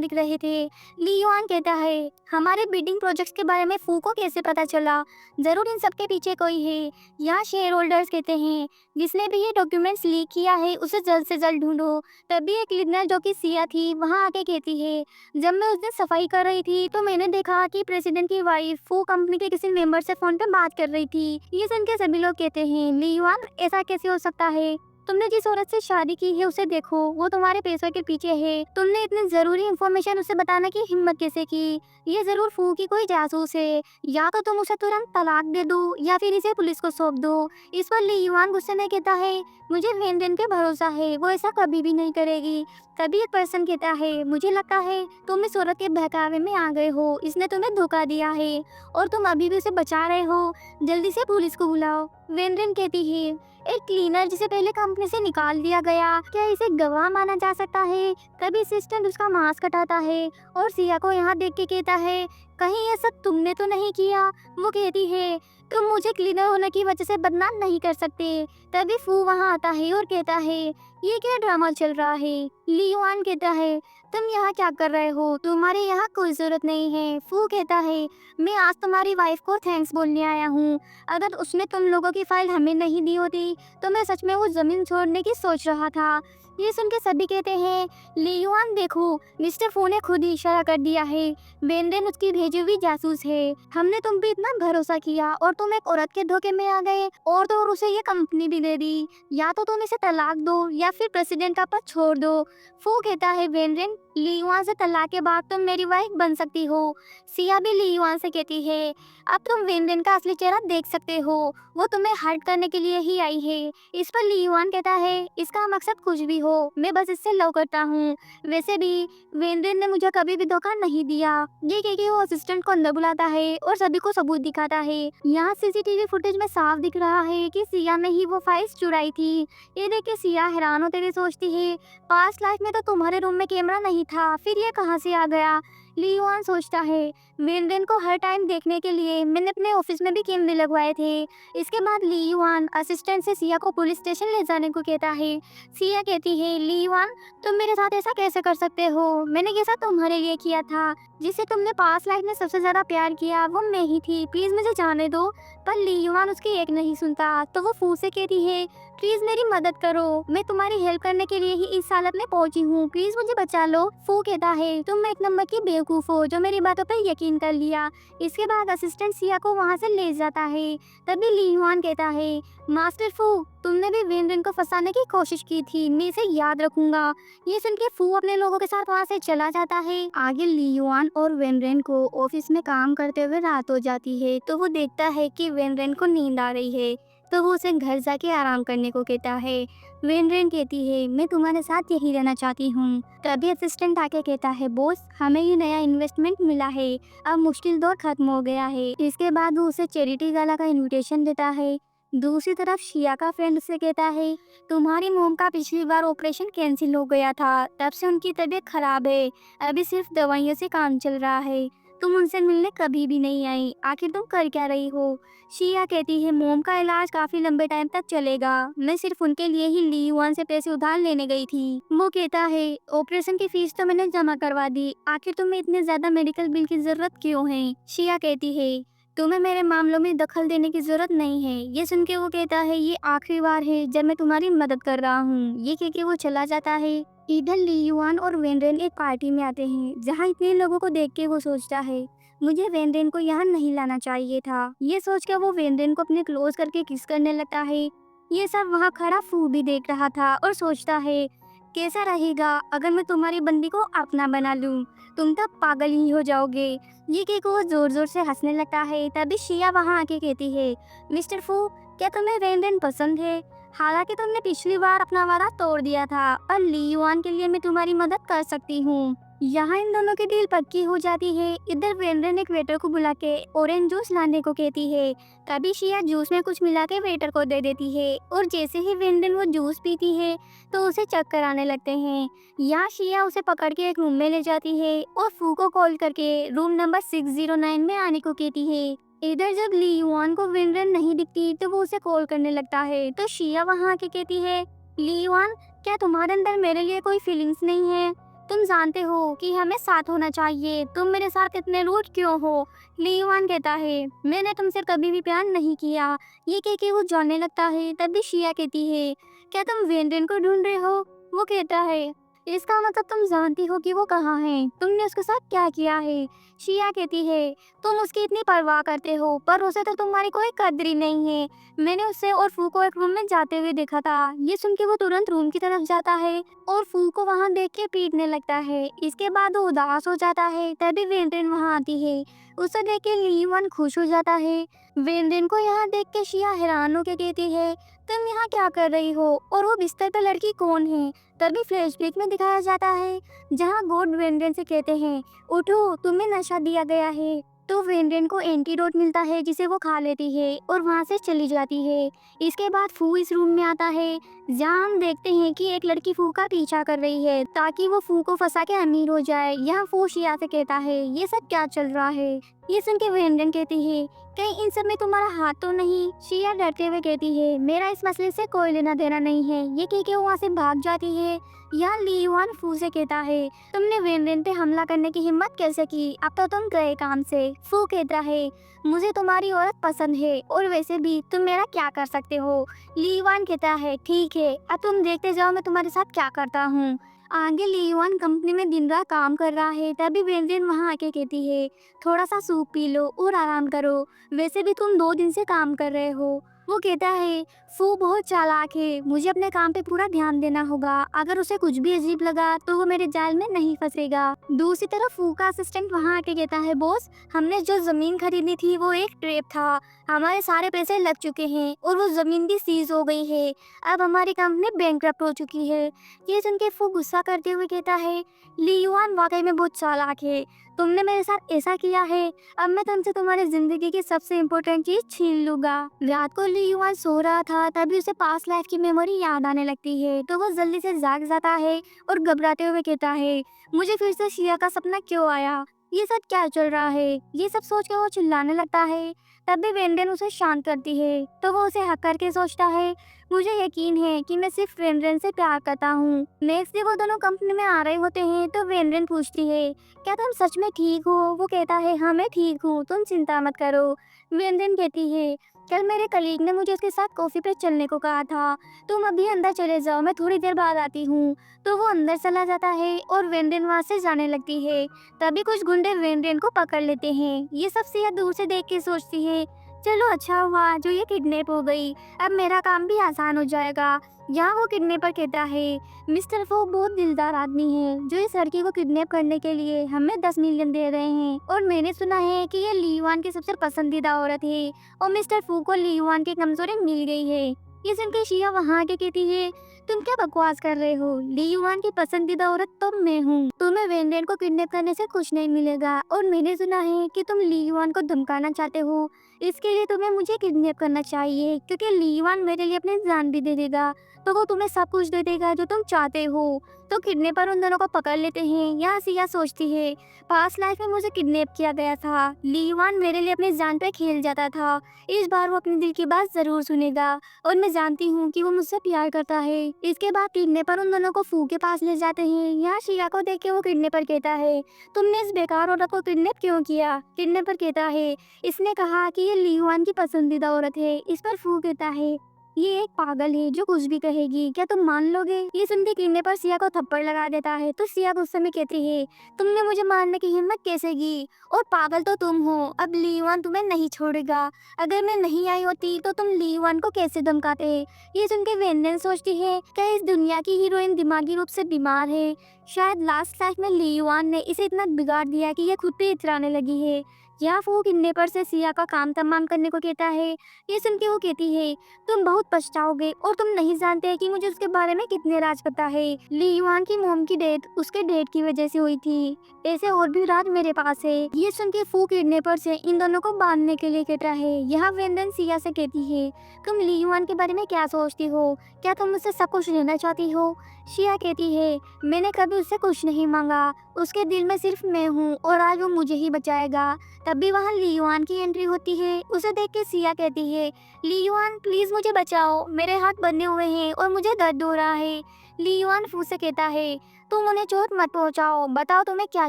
दिख रहे थे। ली युआन कहता है, हमारे बिडिंग प्रोजेक्ट्स के बारे में फू को कैसे पता चला? जरूर इन सबके पीछे कोई है। यहाँ शेयर होल्डर्स कहते हैं, जिसने भी ये डॉक्यूमेंट्स लीक किया है उसे जल्द से जल्द ढूंढो। तभी एक लिडनर जो कि सिया थी वहाँ आके कहती है, जब मैं उस दिन सफाई कर रही थी तो मैंने देखा कि प्रेसिडेंट की वाइफ फू कंपनी के किसी मेंबर से फोन पे बात कर रही थी। ये सुन के सभी लोग कहते हैं, ली युआन, ऐसा कैसे हो सकता है? तुमने जिस औरत से शादी की है उसे देखो, वो तुम्हारे पैसों के पीछे है। तुमने इतनी जरूरी इंफॉर्मेशन उसे बताने की हिम्मत कैसे की? ये जरूर फू की कोई जासूस है। या तो तुम उसे तुरंत तलाक दे दो या फिर इसे पुलिस को सौंप दो। इस पर ली युआन गुस्से में कहता है, मुझे वेंड्रेन पे भरोसा है, वो ऐसा कभी भी नहीं करेगी। तभी एक पर्सन कहता है, मुझे लगता है तुम इस औरत के बहकावे में आ गए हो, इसने तुम्हें धोखा दिया है और तुम अभी भी उसे बचा रहे हो, जल्दी से पुलिस को बुलाओ। वेंड्रेन कहती है, एक क्लीनर जिसे पहले कंपनी से निकाल दिया गया, क्या इसे गवाह माना जा सकता है? तभी असिस्टेंट उसका मास्क हटाता है और सिया को यहाँ देख के कहता है, कहीं ये सब तुमने तो नहीं किया? वो कहती है, तुम मुझे क्लीनर होने की वजह से बदनाम नहीं कर सकते। तभी फू वहाँ आता है और कहता है, ये क्या ड्रामा चल रहा है? ली युआन कहता है, तुम यहाँ क्या कर रहे हो? तुम्हारे यहाँ कोई जरूरत नहीं है। फू कहता है, मैं आज तुम्हारी वाइफ को थैंक्स बोलने आया हूँ। अगर उसने तुम लोगों की फाइल हमें नहीं दी होती तो मैं सच में वो जमीन छोड़ने की सोच रहा था। ये सुन के सभी कहते हैं, ली युआन देखो, मिस्टर फू ने खुद ही इशारा कर दिया है, वेंड्रेन उसकी भेजी हुई जासूस है। हमने तुम पे इतना भरोसा किया और तुम एक औरत के धोखे में आ गए और तो और उसे ये कंपनी भी दे दी। या तो तुम इसे तलाक दो या फिर प्रेसिडेंट का पद छोड़ दो। फू कहता है, वेंड्रेन, ली युआन से तलाक के बाद तुम मेरी वाइफ बन सकती हो। सिया भी ली युआन से कहती है, अब तुम वेंड्रेन का असली चेहरा देख सकते हो, वो तुम्हें हर्ट करने के लिए ही आई है। इस पर ली युआन कहता है, इसका मकसद कुछ भी हो, मैं बस इससे लव करता हूँ। वैसे भी वेंड्रेन ने मुझे कभी भी धोखा नहीं दिया। ये कह के वो असिस्टेंट को अंदर बुलाता है और सभी को सबूत दिखाता है। यहाँ सीसीटीवी फुटेज में साफ दिख रहा है कि सिया ने ही वो फाइल्स चुराई थी। ये देख के सिया हैरान होते हुए सोचती है, पास्ट लाइफ में तो तुम्हारे रूम में कैमरा नहीं था, फिर ये कहाँ से आ गया? ली युआन सोचता है, वेनरेन को हर टाइम देखने के लिए मैंने अपने ऑफिस में भी कैमरे लगवाए थे। इसके बाद ली युआन असिस्टेंट से सिया को पुलिस स्टेशन ले जाने को कहता है। सिया कहती है, ली युआन तुम मेरे साथ ऐसा कैसे कर सकते हो? मैंने ये सब तुम्हारे लिए किया था। जिसे तुमने पास्ट लाइफ में सबसे ज्यादा प्यार किया वो मैं ही थी, प्लीज मुझे जाने दो। पर ली युआन उसकी एक नहीं सुनता, तो वो फू से कहती है, प्लीज मेरी मदद करो, मैं तुम्हारी हेल्प करने के लिए ही इस हालत में पहुंची हूँ, प्लीज मुझे बचा लो। फू कहता है, तुम एक नंबर की बेवकूफ हो जो मेरी बातों पर यकीन कर लिया। इसके बाद असिस्टेंट सिया को वहाँ से ले जाता है। तभी ली युआन कहता है, मास्टर फू तुमने भी वेनरेन को फंसाने की कोशिश की थी, मैं इसे याद रखूंगा। ये सुन के फू अपने लोगों के साथ वहाँ से चला जाता है। आगे ली युआन और वेनरेन को ऑफिस में काम करते हुए रात हो जाती है, तो वो देखता है कि वेनरेन को नींद आ रही है, तो वो उसे घर जाके आराम करने को कहता है। वेनरेन कहती है, मैं तुम्हारे साथ यही रहना चाहती हूँ। तभी असिस्टेंट आके कहता है, बॉस हमें ये नया इन्वेस्टमेंट मिला है, अब मुश्किल दौर खत्म हो गया है। इसके बाद वो उसे चैरिटी गाला का इनविटेशन देता है। दूसरी तरफ शिया का फ्रेंड से कहता है, तुम्हारी मोम का पिछली बार ऑपरेशन कैंसिल हो गया था, तब से उनकी तबीयत खराब है, अभी सिर्फ दवाइयों से काम चल रहा है। तुम उनसे मिलने कभी भी नहीं आई, आखिर तुम कर क्या रही हो? शिया कहती है, मोम का इलाज काफी लंबे टाइम तक चलेगा, मैं सिर्फ उनके लिए ही ली युआन से पैसे उधार लेने गई थी। वो कहता है, ऑपरेशन की फीस तो मैंने जमा करवा दी, आखिर तुम्हें इतने ज्यादा मेडिकल बिल की जरूरत क्यों है? शिया कहती है, तुम्हें मेरे मामलों में दखल देने की जरूरत नहीं है। ये सुन के वो कहता है, ये आखिरी बार है जब मैं तुम्हारी मदद कर रहा हूँ। ये कह के वो चला जाता है। इधर ली युआन और वेनरेन एक पार्टी में आते हैं, जहाँ इतने लोगों को देख के वो सोचता है, मुझे वेनरेन को यहाँ नहीं लाना चाहिए था। ये सोच कर वो वेनरेन को अपने क्लोज करके किस करने लगता है। ये सब वहाँ खड़ा फू भी देख रहा था और सोचता है, कैसा रहेगा अगर मैं तुम्हारी बंदी को अपना बना लूं? तुम तब पागल ही हो जाओगे। ये कह के वो जोर जोर से हंसने लगता है। तभी शिया वहाँ आके कहती है, मिस्टर फू क्या तुम्हें वेनरेन पसंद है? हालांकि तुमने पिछली बार अपना वादा तोड़ दिया था, और ली युआन के लिए मैं तुम्हारी मदद कर सकती हूँ। यहाँ इन दोनों की डील पक्की हो जाती है। इधर वेनरेन एक वेटर को बुला के ऑरेंज जूस लाने को कहती है। तभी शिया जूस में कुछ मिला के वेटर को दे देती है, और जैसे ही वेनरेन वो जूस पीती है तो उसे चक्कर आने लगते हैं। यहाँ शिया उसे पकड़ के एक रूम में ले जाती है और फू को कॉल करके रूम नंबर 609 में आने को कहती है। इधर जब ली युआन को वेनरेन नहीं दिखती तो वो उसे कॉल करने लगता है, तो शिया वहाँ आके कहती है, ली युआन क्या तुम्हारे अंदर मेरे लिए कोई फीलिंग्स नहीं है? तुम जानते हो कि हमें साथ होना चाहिए, तुम मेरे साथ इतने रूड क्यों हो? ली युआन कहता है, मैंने तुमसे कभी भी प्यार नहीं किया। ये कह के वो जाने लगता है। तभी शिया कहती है, क्या तुम वेनरेन को ढूंढ रहे हो? वो कहता है, इसका मतलब तुम जानती हो कि वो कहाँ है, तुमने उसके साथ क्या किया है? शिया कहती है, तुम उसकी इतनी परवाह करते हो, पर उसे तो तुम्हारी कोई कद्र ही नहीं है। मैंने उसे और फू को एक रूम में जाते हुए देखा था। ये सुन के वो तुरंत रूम की तरफ जाता है और फू को वहाँ देख के पीटने लगता है। इसके बाद वो उदास हो जाता है। तभी वेनरेन वहाँ आती है। उसे देख के ली युआन खुश हो जाता है। वेनरेन को यहाँ देख के शिया हैरान होकर कहती है, तुम यहाँ क्या कर रही हो, और वो बिस्तर पर लड़की कौन है? तभी फ्लैशबैक में दिखाया जाता है, जहाँ गॉड वेनरेन से कहते हैं, उठो तुम्हें नशा दिया गया है। तो वेनरेन को एंटीडोट मिलता है, जिसे वो खा लेती है और वहाँ से चली जाती है। इसके बाद फू इस रूम में आता है, जहाँ हम देखते हैं कि एक लड़की फू का पीछा कर रही है ताकि वो फू को फंसा के अमीर हो जाए। यहाँ फू शिया से कहता है, ये सब क्या चल रहा है? ये सुन के वेनरेन कहती है, कहीं इन सब में तुम्हारा हाथ तो नहीं? शिया डरते हुए कहती है, मेरा इस मसले से कोई लेना देना नहीं है। ये कह के वो वहाँ से भाग जाती है। यहाँ ली युआन फू से कहता है, तुमने वेनरेन पे हमला करने की हिम्मत कैसे की? अब तो तुम गए काम से। फू कहता है, मुझे तुम्हारी औरत पसंद है, और वैसे भी तुम मेरा क्या कर सकते हो? ली युआन कहता है, ठीक है अब तुम देखते जाओ मैं तुम्हारे साथ क्या करता हूँ। आगे ली युआन कंपनी में दिन रात काम कर रहा है। तभी वेनरेन वहाँ आके कहती है, थोड़ा सा सूप पी लो और आराम करो, वैसे भी तुम 2 दिन से काम कर रहे हो। वो कहता है, फू बहुत चालाक है, मुझे अपने काम पे पूरा ध्यान देना होगा, अगर उसे कुछ भी अजीब लगा तो वो मेरे जाल में नहीं फंसेगा। दूसरी तरफ फू का असिस्टेंट वहाँ आके कहता है, बॉस हमने जो जमीन खरीदी थी वो एक ट्रैप था, हमारे सारे पैसे लग चुके हैं और वो जमीन भी सीज हो गई है, अब हमारी कंपनी बैंकरप्ट हो चुकी है। ये सुन के फू गुस्सा करते हुए कहता है, ली युआन वाकई में बहुत चालाक है, तुमने मेरे साथ ऐसा किया है, अब मैं तुमसे तुम्हारी जिंदगी की सबसे इम्पोर्टेंट चीज छीन लूंगा। रात को ली युआन सो रहा था, तभी उसे पास्ट लाइफ की मेमोरी याद आने लगती है, तो वो जल्दी से जाग जाता है और घबराते हुए कहता है, मुझे फिर से शिया का सपना क्यों आया? ये सब क्या चल रहा है? ये सब सोच के वो चिल्लाने लगता है। तब भी वेंडेन उसे शांत करती है, तो वो उसे हक करके सोचता है, मुझे यकीन है कि मैं सिर्फ वेंडेन से प्यार करता हूँ। नेक्स्ट डे वो दोनों कंपनी में आ रहे होते हैं, तो वेंडेन पूछती है, क्या तुम सच में ठीक हो? वो कहता है, हाँ मैं ठीक हूँ, तुम चिंता मत करो। वेंडेन कहती है, कल मेरे कलीग ने मुझे उसके साथ कॉफी पे चलने को कहा था, तुम अभी अंदर चले जाओ, मैं थोड़ी देर बाद आती हूँ। तो वो अंदर चला जाता है और वेंडेन वहाँ से जाने लगती है। तभी कुछ गुंडे वेंडेन को पकड़ लेते हैं। ये सब सिया दूर से देख के सोचती है, चलो अच्छा हुआ जो ये किडनैप हो गई, अब मेरा काम भी आसान हो जाएगा। यहाँ वो किडनैपर कहता है, मिस्टर फो बहुत दिलदार आदमी है जो इस लड़की को किडनैप करने के लिए हमें 10 मिलियन दे रहे हैं, और मैंने सुना है कि ये लीवान की सबसे पसंदीदा औरत है और मिस्टर फू को लीवान की कमजोरी मिल गई है। ये सुन के शिया वहाँ आके कहती है, तुम क्या बकवास कर रहे हो? लीवान की पसंदीदा औरत तो मैं हूँ। तुम्हें वेंडेन को किडनैप करने से कुछ नहीं मिलेगा, और मैंने सुना है कि तुम लीवान को धमकाना चाहते हो। इसके लिए तुम्हें मुझे किडनैप करना चाहिए, क्योंकि लीवान मेरे लिए अपनी जान भी दे देगा, तो वो तुम्हें सब कुछ दे देगा जो तुम चाहते हो। तो किडनैपर उन दोनों को पकड़ लेते हैं। यहाँ सिया सोचती है, पास्ट लाइफ में मुझे किडनैप किया गया था, लीवान मेरे लिए अपनी जान पे खेल जाता था, इस बार वो अपने दिल की बात जरूर सुनेगा, और मैं जानती हूँ कि वो मुझसे प्यार करता है। इसके बाद किडनैपर उन दोनों को फू के पास ले जाते हैं। यहाँ शिया को देख के वो किडनैपर कहता है, तुमने इस बेकार औरत को किडनैप क्यों किया? किडनैपर कहता है, इसने कहा कि ये लीवान की पसंदीदा औरत है। इस पर फू कहता है, ये एक पागल है जो कुछ भी कहेगी, क्या तुम मान लोगे? ये सुन के किडनैपर सिया को थप्पड़ लगा देता है। तो सिया गुस्से में कहती है, तुमने मुझे मारने की हिम्मत कैसे की? और पागल तो तुम हो, अब लीवान तुम्हें नहीं छोड़ेगा। अगर मैं नहीं आई होती तो तुम लीवान को कैसे धमकाते? ये सुन के वेंडेन सोचती है, क्या इस दुनिया की हीरोइन दिमागी रूप से बीमार है? शायद लास्ट लाइफ में लीवान ने इसे इतना बिगाड़ दिया कि ये खुद पे इतराने लगी है। यहाँ वो किडनैपर से सिया का काम तमाम करने को कहता है। ये सुन के वो कहती है, तुम बहुत पछताओगे, और तुम नहीं जानते कि मुझे उसके बारे में कितने राज पता है। ली युआन की मोम की डेथ उसके डेट की वजह से हुई थी, ऐसे और भी राज मेरे पास है। ये सुन के फू किडनैपर से इन दोनों को बांधने के लिए कहता है। यहाँ वेंडन सिया से कहती है, तुम ली युआन के बारे में क्या सोचती हो? क्या तुम मुझसे सब कुछ लेना चाहती हो? शिया कहती है, मैंने कभी उससे कुछ नहीं मांगा, उसके दिल में सिर्फ मैं हूँ और आज वो मुझे ही बचाएगा। तभी वहाँ ली युआन की एंट्री होती है। उसे देख के सिया कहती है, ली युआन प्लीज मुझे बचाओ, मेरे हाथ बंधे हुए हैं और मुझे दर्द हो रहा है। ली युआन फू से कहता है, तुम उन्हें चोट मत पहुंचाओ, बताओ तुम्हें क्या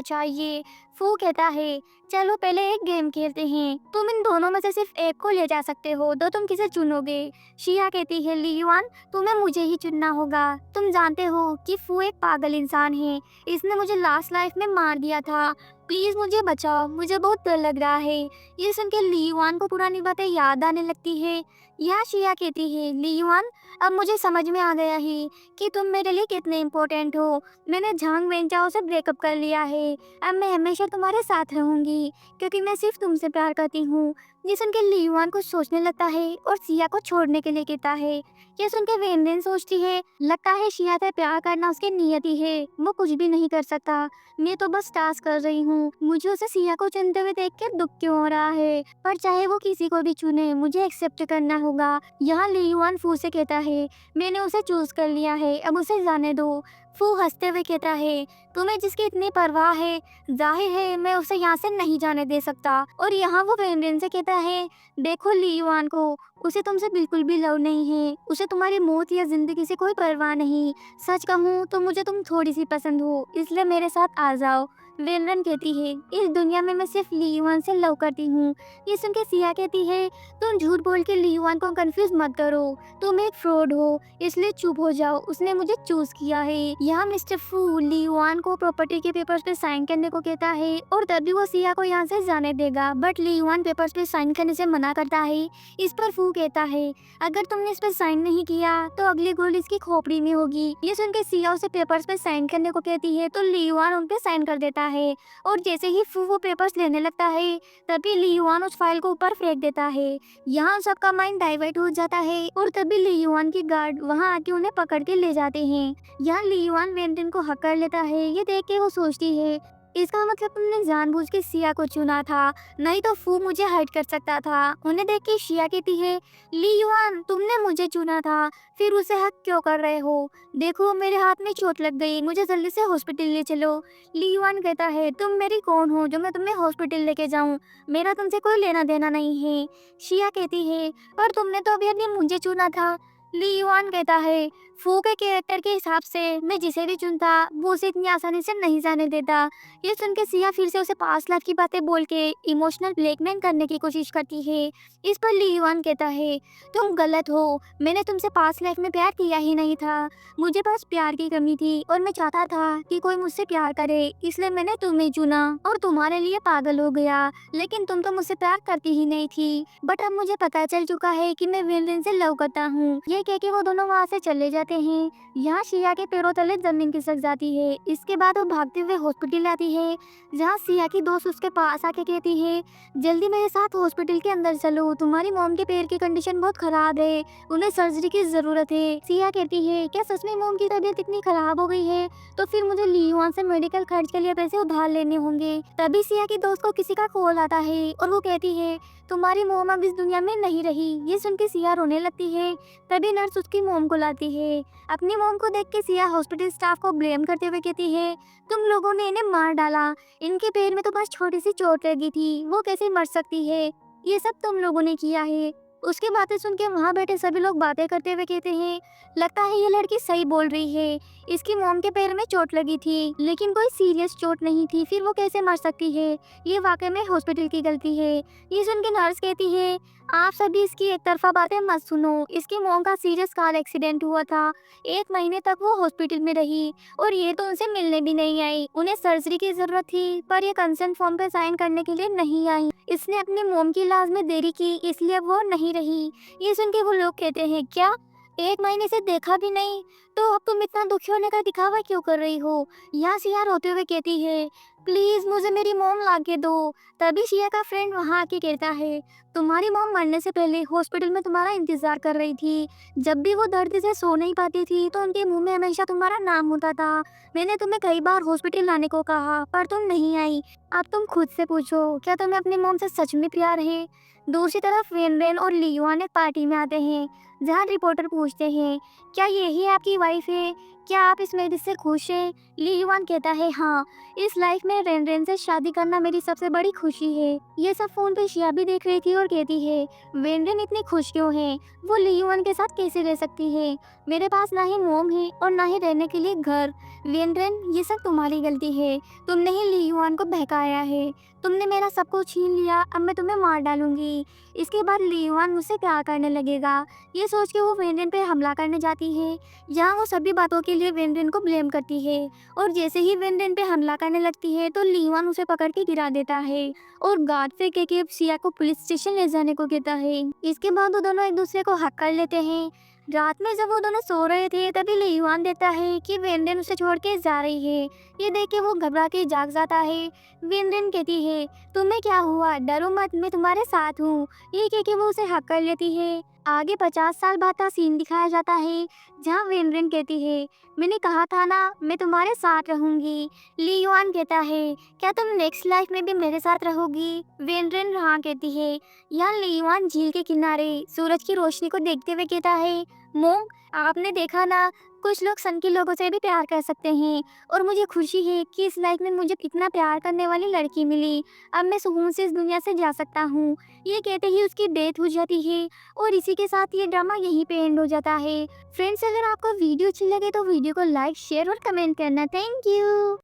चाहिए। फू कहता है, चलो पहले एक गेम खेलते हैं, तुम इन दोनों में से सिर्फ एक को ले जा सकते हो, तो तुम किसे चुनोगे? शिया कहती है, ली युआन तुम्हें मुझे ही चुनना होगा। तुम जानते हो कि फू एक पागल इंसान है, इसने मुझे लास्ट लाइफ में मार दिया था, प्लीज मुझे बचाओ, मुझे बहुत डर लग रहा है। ये सुन के ली युआन को पुरानी बातें याद आने लगती है। यह शिया कहती है, ली युआन अब मुझे समझ में आ गया है कि तुम मेरे लिए कितने इम्पोर्टेंट हो। मैंने झांग वेंचाओ से ब्रेकअप कर लिया है, अब मैं हमेशा तुम्हारे साथ रहूंगी, क्योंकि मैं सिर्फ तुमसे प्यार करती हूँ। ये सुन के ली युआन कुछ सोचने लगता है और सिया को छोड़ने के लिए कहता है। ये सुन के वेंडेन सोचती है, लगता है शिया से प्यार करना उसकी नियति है, वो कुछ भी नहीं कर सकता, मैं तो बस टास्क कर रही हूँ। मुझे उसे सिया को चुनते हुए देख के दुख क्यों हो रहा है, पर चाहे वो किसी को भी चुने मुझे एक्सेप्ट करना होगा। यहाँ ली युआन फू से कहता है, मैंने उसे चूज कर लिया है, अब उसे जाने दो। फू हंसते हुए कहता है, तुम्हें जिसकी इतनी परवाह है, जाहिर है मैं उसे यहाँ से नहीं जाने दे सकता। और यहाँ वो वेंडेन से कहता है, देखो ली युआन को, उसे तुमसे बिल्कुल भी लव नहीं है, उसे तुम्हारी मौत या जिंदगी से कोई परवाह नहीं। सच कहूँ तो मुझे तुम थोड़ी सी पसंद हो, इसलिए मेरे साथ आ जाओ। वेनरन कहती है, इस दुनिया में मैं सिर्फ ली युआन से लव करती हूँ। ये सुन के सिया कहती है, तुम झूठ बोल के ली युआन को कंफ्यूज मत करो, तुम एक फ्रॉड हो, इसलिए चुप हो जाओ, उसने मुझे चूज किया है। यहाँ मिस्टर फू ली युआन को प्रॉपर्टी के पेपर्स पे साइन करने को कहता है, और तभी वो सिया को यहाँ से जाने देगा, बट ली युआन पेपर्स पे साइन करने से मना करता है। इस पर फू कहता है, अगर तुमने इस पर साइन नहीं किया तो अगली गोली इसकी खोपड़ी में होगी। ये सुन के सिया उसे पेपर्स पे साइन करने को कहती है, तो ली युआन उन पे साइन कर देता है, और जैसे ही फू वो पेपर्स लेने लगता है तभी ली युआन उस फाइल को ऊपर फेंक देता है। यहाँ सबका माइंड डाइवर्ट हो जाता है, और तभी ली युआन की गार्ड वहाँ आके उन्हें पकड़ के ले जाते हैं। यहाँ ली युआन वेंडेन को हक कर लेता है। ये देख के वो सोचती है, इसका मतलब तुमने जानबूझ के सिया को चुना था, नहीं तो फू मुझे हर्ट कर सकता था। उन्हें देख के शिया कहती है, ली युआन तुमने मुझे चुना था, फिर उसे हक क्यों कर रहे हो? देखो मेरे हाथ में चोट लग गई, मुझे जल्दी से हॉस्पिटल ले चलो। ली युआन कहता है, तुम मेरी कौन हो जो मैं तुम्हें हॉस्पिटल लेके जाऊं? मेरा तुमसे कोई लेना देना नहीं है। शिया कहती है, पर तुमने तो अभी मुझे चुना था। ली युआन कहता है, फू के कैरेक्टर के हिसाब से मैं जिसे भी चुनता वो उसे इतनी आसानी से नहीं जाने देता। ये सुन के सिया फिर से उसे 5 लाख की बातें बोल के इमोशनल ब्लैकमेल करने की कोशिश करती है। इस पर ली युआन कहता है, तुम गलत हो, मैंने तुमसे 5 लाख में प्यार किया ही नहीं था। मुझे बस प्यार की कमी थी और मैं चाहता था कि कोई मुझसे प्यार करे, इसलिए मैंने तुम्हें चुना और तुम्हारे लिए पागल हो गया। लेकिन तुम तो मुझसे प्यार करती ही नहीं थी। बट अब मुझे पता चल चुका है कि मैं विनविन से लव करता हूँ। ये कह के वो दोनों वहाँ से चले जाते हैं। यहाँ शिया के पैरों तले जमीन खिसक जाती है। इसके बाद वो भागते हुए हॉस्पिटल आती है, जहाँ सिया की दोस्त उसके पास आके कहती है, जल्दी मेरे साथ हॉस्पिटल के अंदर चलो, तुम्हारी मॉम के पैर की कंडीशन बहुत खराब है, उन्हें सर्जरी की जरूरत है। सिया कहती है, क्या सच में मॉम की तबीयत इतनी खराब हो गई है? तो फिर मुझे लियुआन से मेडिकल खर्च के लिए पैसे उधार लेने होंगे। तभी सिया की दोस्त को किसी का कॉल आता है और वो कहती है, तुम्हारी मॉम अब इस दुनिया में नहीं रही। ये सुन के सिया रोने लगती है। तभी नर्स उसकी मॉम को लाती है। अपनी मॉम को देख के सिया हॉस्पिटल स्टाफ को ब्लेम करते हुए कहती है, तुम लोगों ने इन्हें मार डाला, इनके पैर में तो बस छोटी सी चोट लगी थी, वो कैसे मर सकती है? ये सब तुम लोगों ने किया है। उसकी बातें सुन के वहाँ बैठे सभी लोग बातें करते हुए कहते हैं, लगता है ये लड़की सही बोल रही है, इसकी मॉम के पैर में चोट लगी थी लेकिन कोई सीरियस चोट नहीं थी, फिर वो कैसे मर सकती है? ये वाकई में हॉस्पिटल की गलती है। ये सुन के नर्स कहती है, आप सभी इसकी एक तरफा बातें मत सुनो, इसकी मॉम का सीरियस कार एक्सीडेंट हुआ था, 1 महीने तक वो हॉस्पिटल में रही और ये तो उनसे मिलने भी नहीं आई। उन्हें सर्जरी की जरूरत थी पर ये कंसेंट फॉर्म पे साइन करने के लिए नहीं आई। इसने अपनी मॉम की इलाज में देरी की, इसलिए वो नहीं रही। ये सुन के वो लोग कहते हैं, क्या 1 महीने से देखा भी नहीं? तो अब तुम इतना दुखी होने का दिखावा क्यों कर रही हो? यहाँ सिया रोते हुए कहती है, प्लीज मुझे मेरी मॉम ला के दो। तभी सिया का फ्रेंड वहाँ आके कहता है, तुम्हारी मॉम मरने से पहले हॉस्पिटल में तुम्हारा इंतजार कर रही थी। जब भी वो दर्द से सो नहीं पाती थी तो उनके मुंह में हमेशा तुम्हारा नाम होता था। मैंने तुम्हें कई बार हॉस्पिटल लाने को कहा पर तुम नहीं आई। अब तुम खुद से पूछो, क्या तुम्हें अपनी मॉम से सच में प्यार है? दूसरी तरफ वेनरेन और लियुआन एक पार्टी में आते हैं, जहाँ रिपोर्टर पूछते हैं, क्या यही आपकी वाइफ है? क्या आप इस मैरिज से खुश हैं? लियुआन कहता है, हाँ, इस लाइफ में रेनरेन से शादी करना मेरी सबसे बड़ी खुशी है। ये सब फोन पे शिया भी देख रही थी और कहती है, वेनरेन इतनी खुश क्यों है? वो लियुआन के साथ कैसे रह सकती है? मेरे पास ना ही मोम है और ना ही रहने के लिए घर। वेनरेन, ये सब तुम्हारी गलती है, तुमने ही लियुआन को बहकाया है। तुमने मेरा सब कुछ छीन लिया, अब मैं तुम्हें मार डालूंगी। इसके बाद लियुआन मुझसे प्यार करने लगेगा। ये सोच के वो वेनरेन पे हमला करने जाती है, जहाँ वो सभी बातों के लिए वेनरेन को ब्लेम करती है। और जैसे ही वेनरेन पे हमला करने लगती है तो लियुआन उसे पकड़ के गिरा देता है और गार्ड से कह के सिया को पुलिस स्टेशन ले जाने को कहता है। इसके बाद वो दोनों एक दूसरे को हक कर लेते हैं। रात में जब वो दोनों सो रहे थे तभी लियुआन देता है कि वेनरेन उसे छोड़ के जा रही है। ये देख के वो घबरा के जाग जाता है। वेनरेन कहती है, तुम्हें क्या हुआ? डरो मत, मैं तुम्हारे साथ हूँ। ये कह के वो उसे हक कर लेती है। आगे 50 साल बाद का सीन दिखाया जाता है, जहाँ वेनरेन कहती है, मैंने कहा था ना मैं तुम्हारे साथ रहूंगी। लियुआन कहता है, क्या तुम नेक्स्ट लाइफ में भी मेरे साथ रहोगी? वेनरेन हाँ कहती है। यहाँ लियुआन झील के किनारे सूरज की रोशनी को देखते हुए कहता है, मोम, आपने देखा ना, कुछ लोग सन के लोगों से भी प्यार कर सकते हैं और मुझे खुशी है कि इस लाइफ में मुझे इतना प्यार करने वाली लड़की मिली। अब मैं सुकून से इस दुनिया से जा सकता हूँ। ये कहते ही उसकी डेथ हो जाती है और इसी के साथ ये ड्रामा यहीं पे एंड हो जाता है। फ्रेंड्स, अगर आपको वीडियो अच्छी लगे तो वीडियो को लाइक, शेयर और कमेंट करना। Thank you.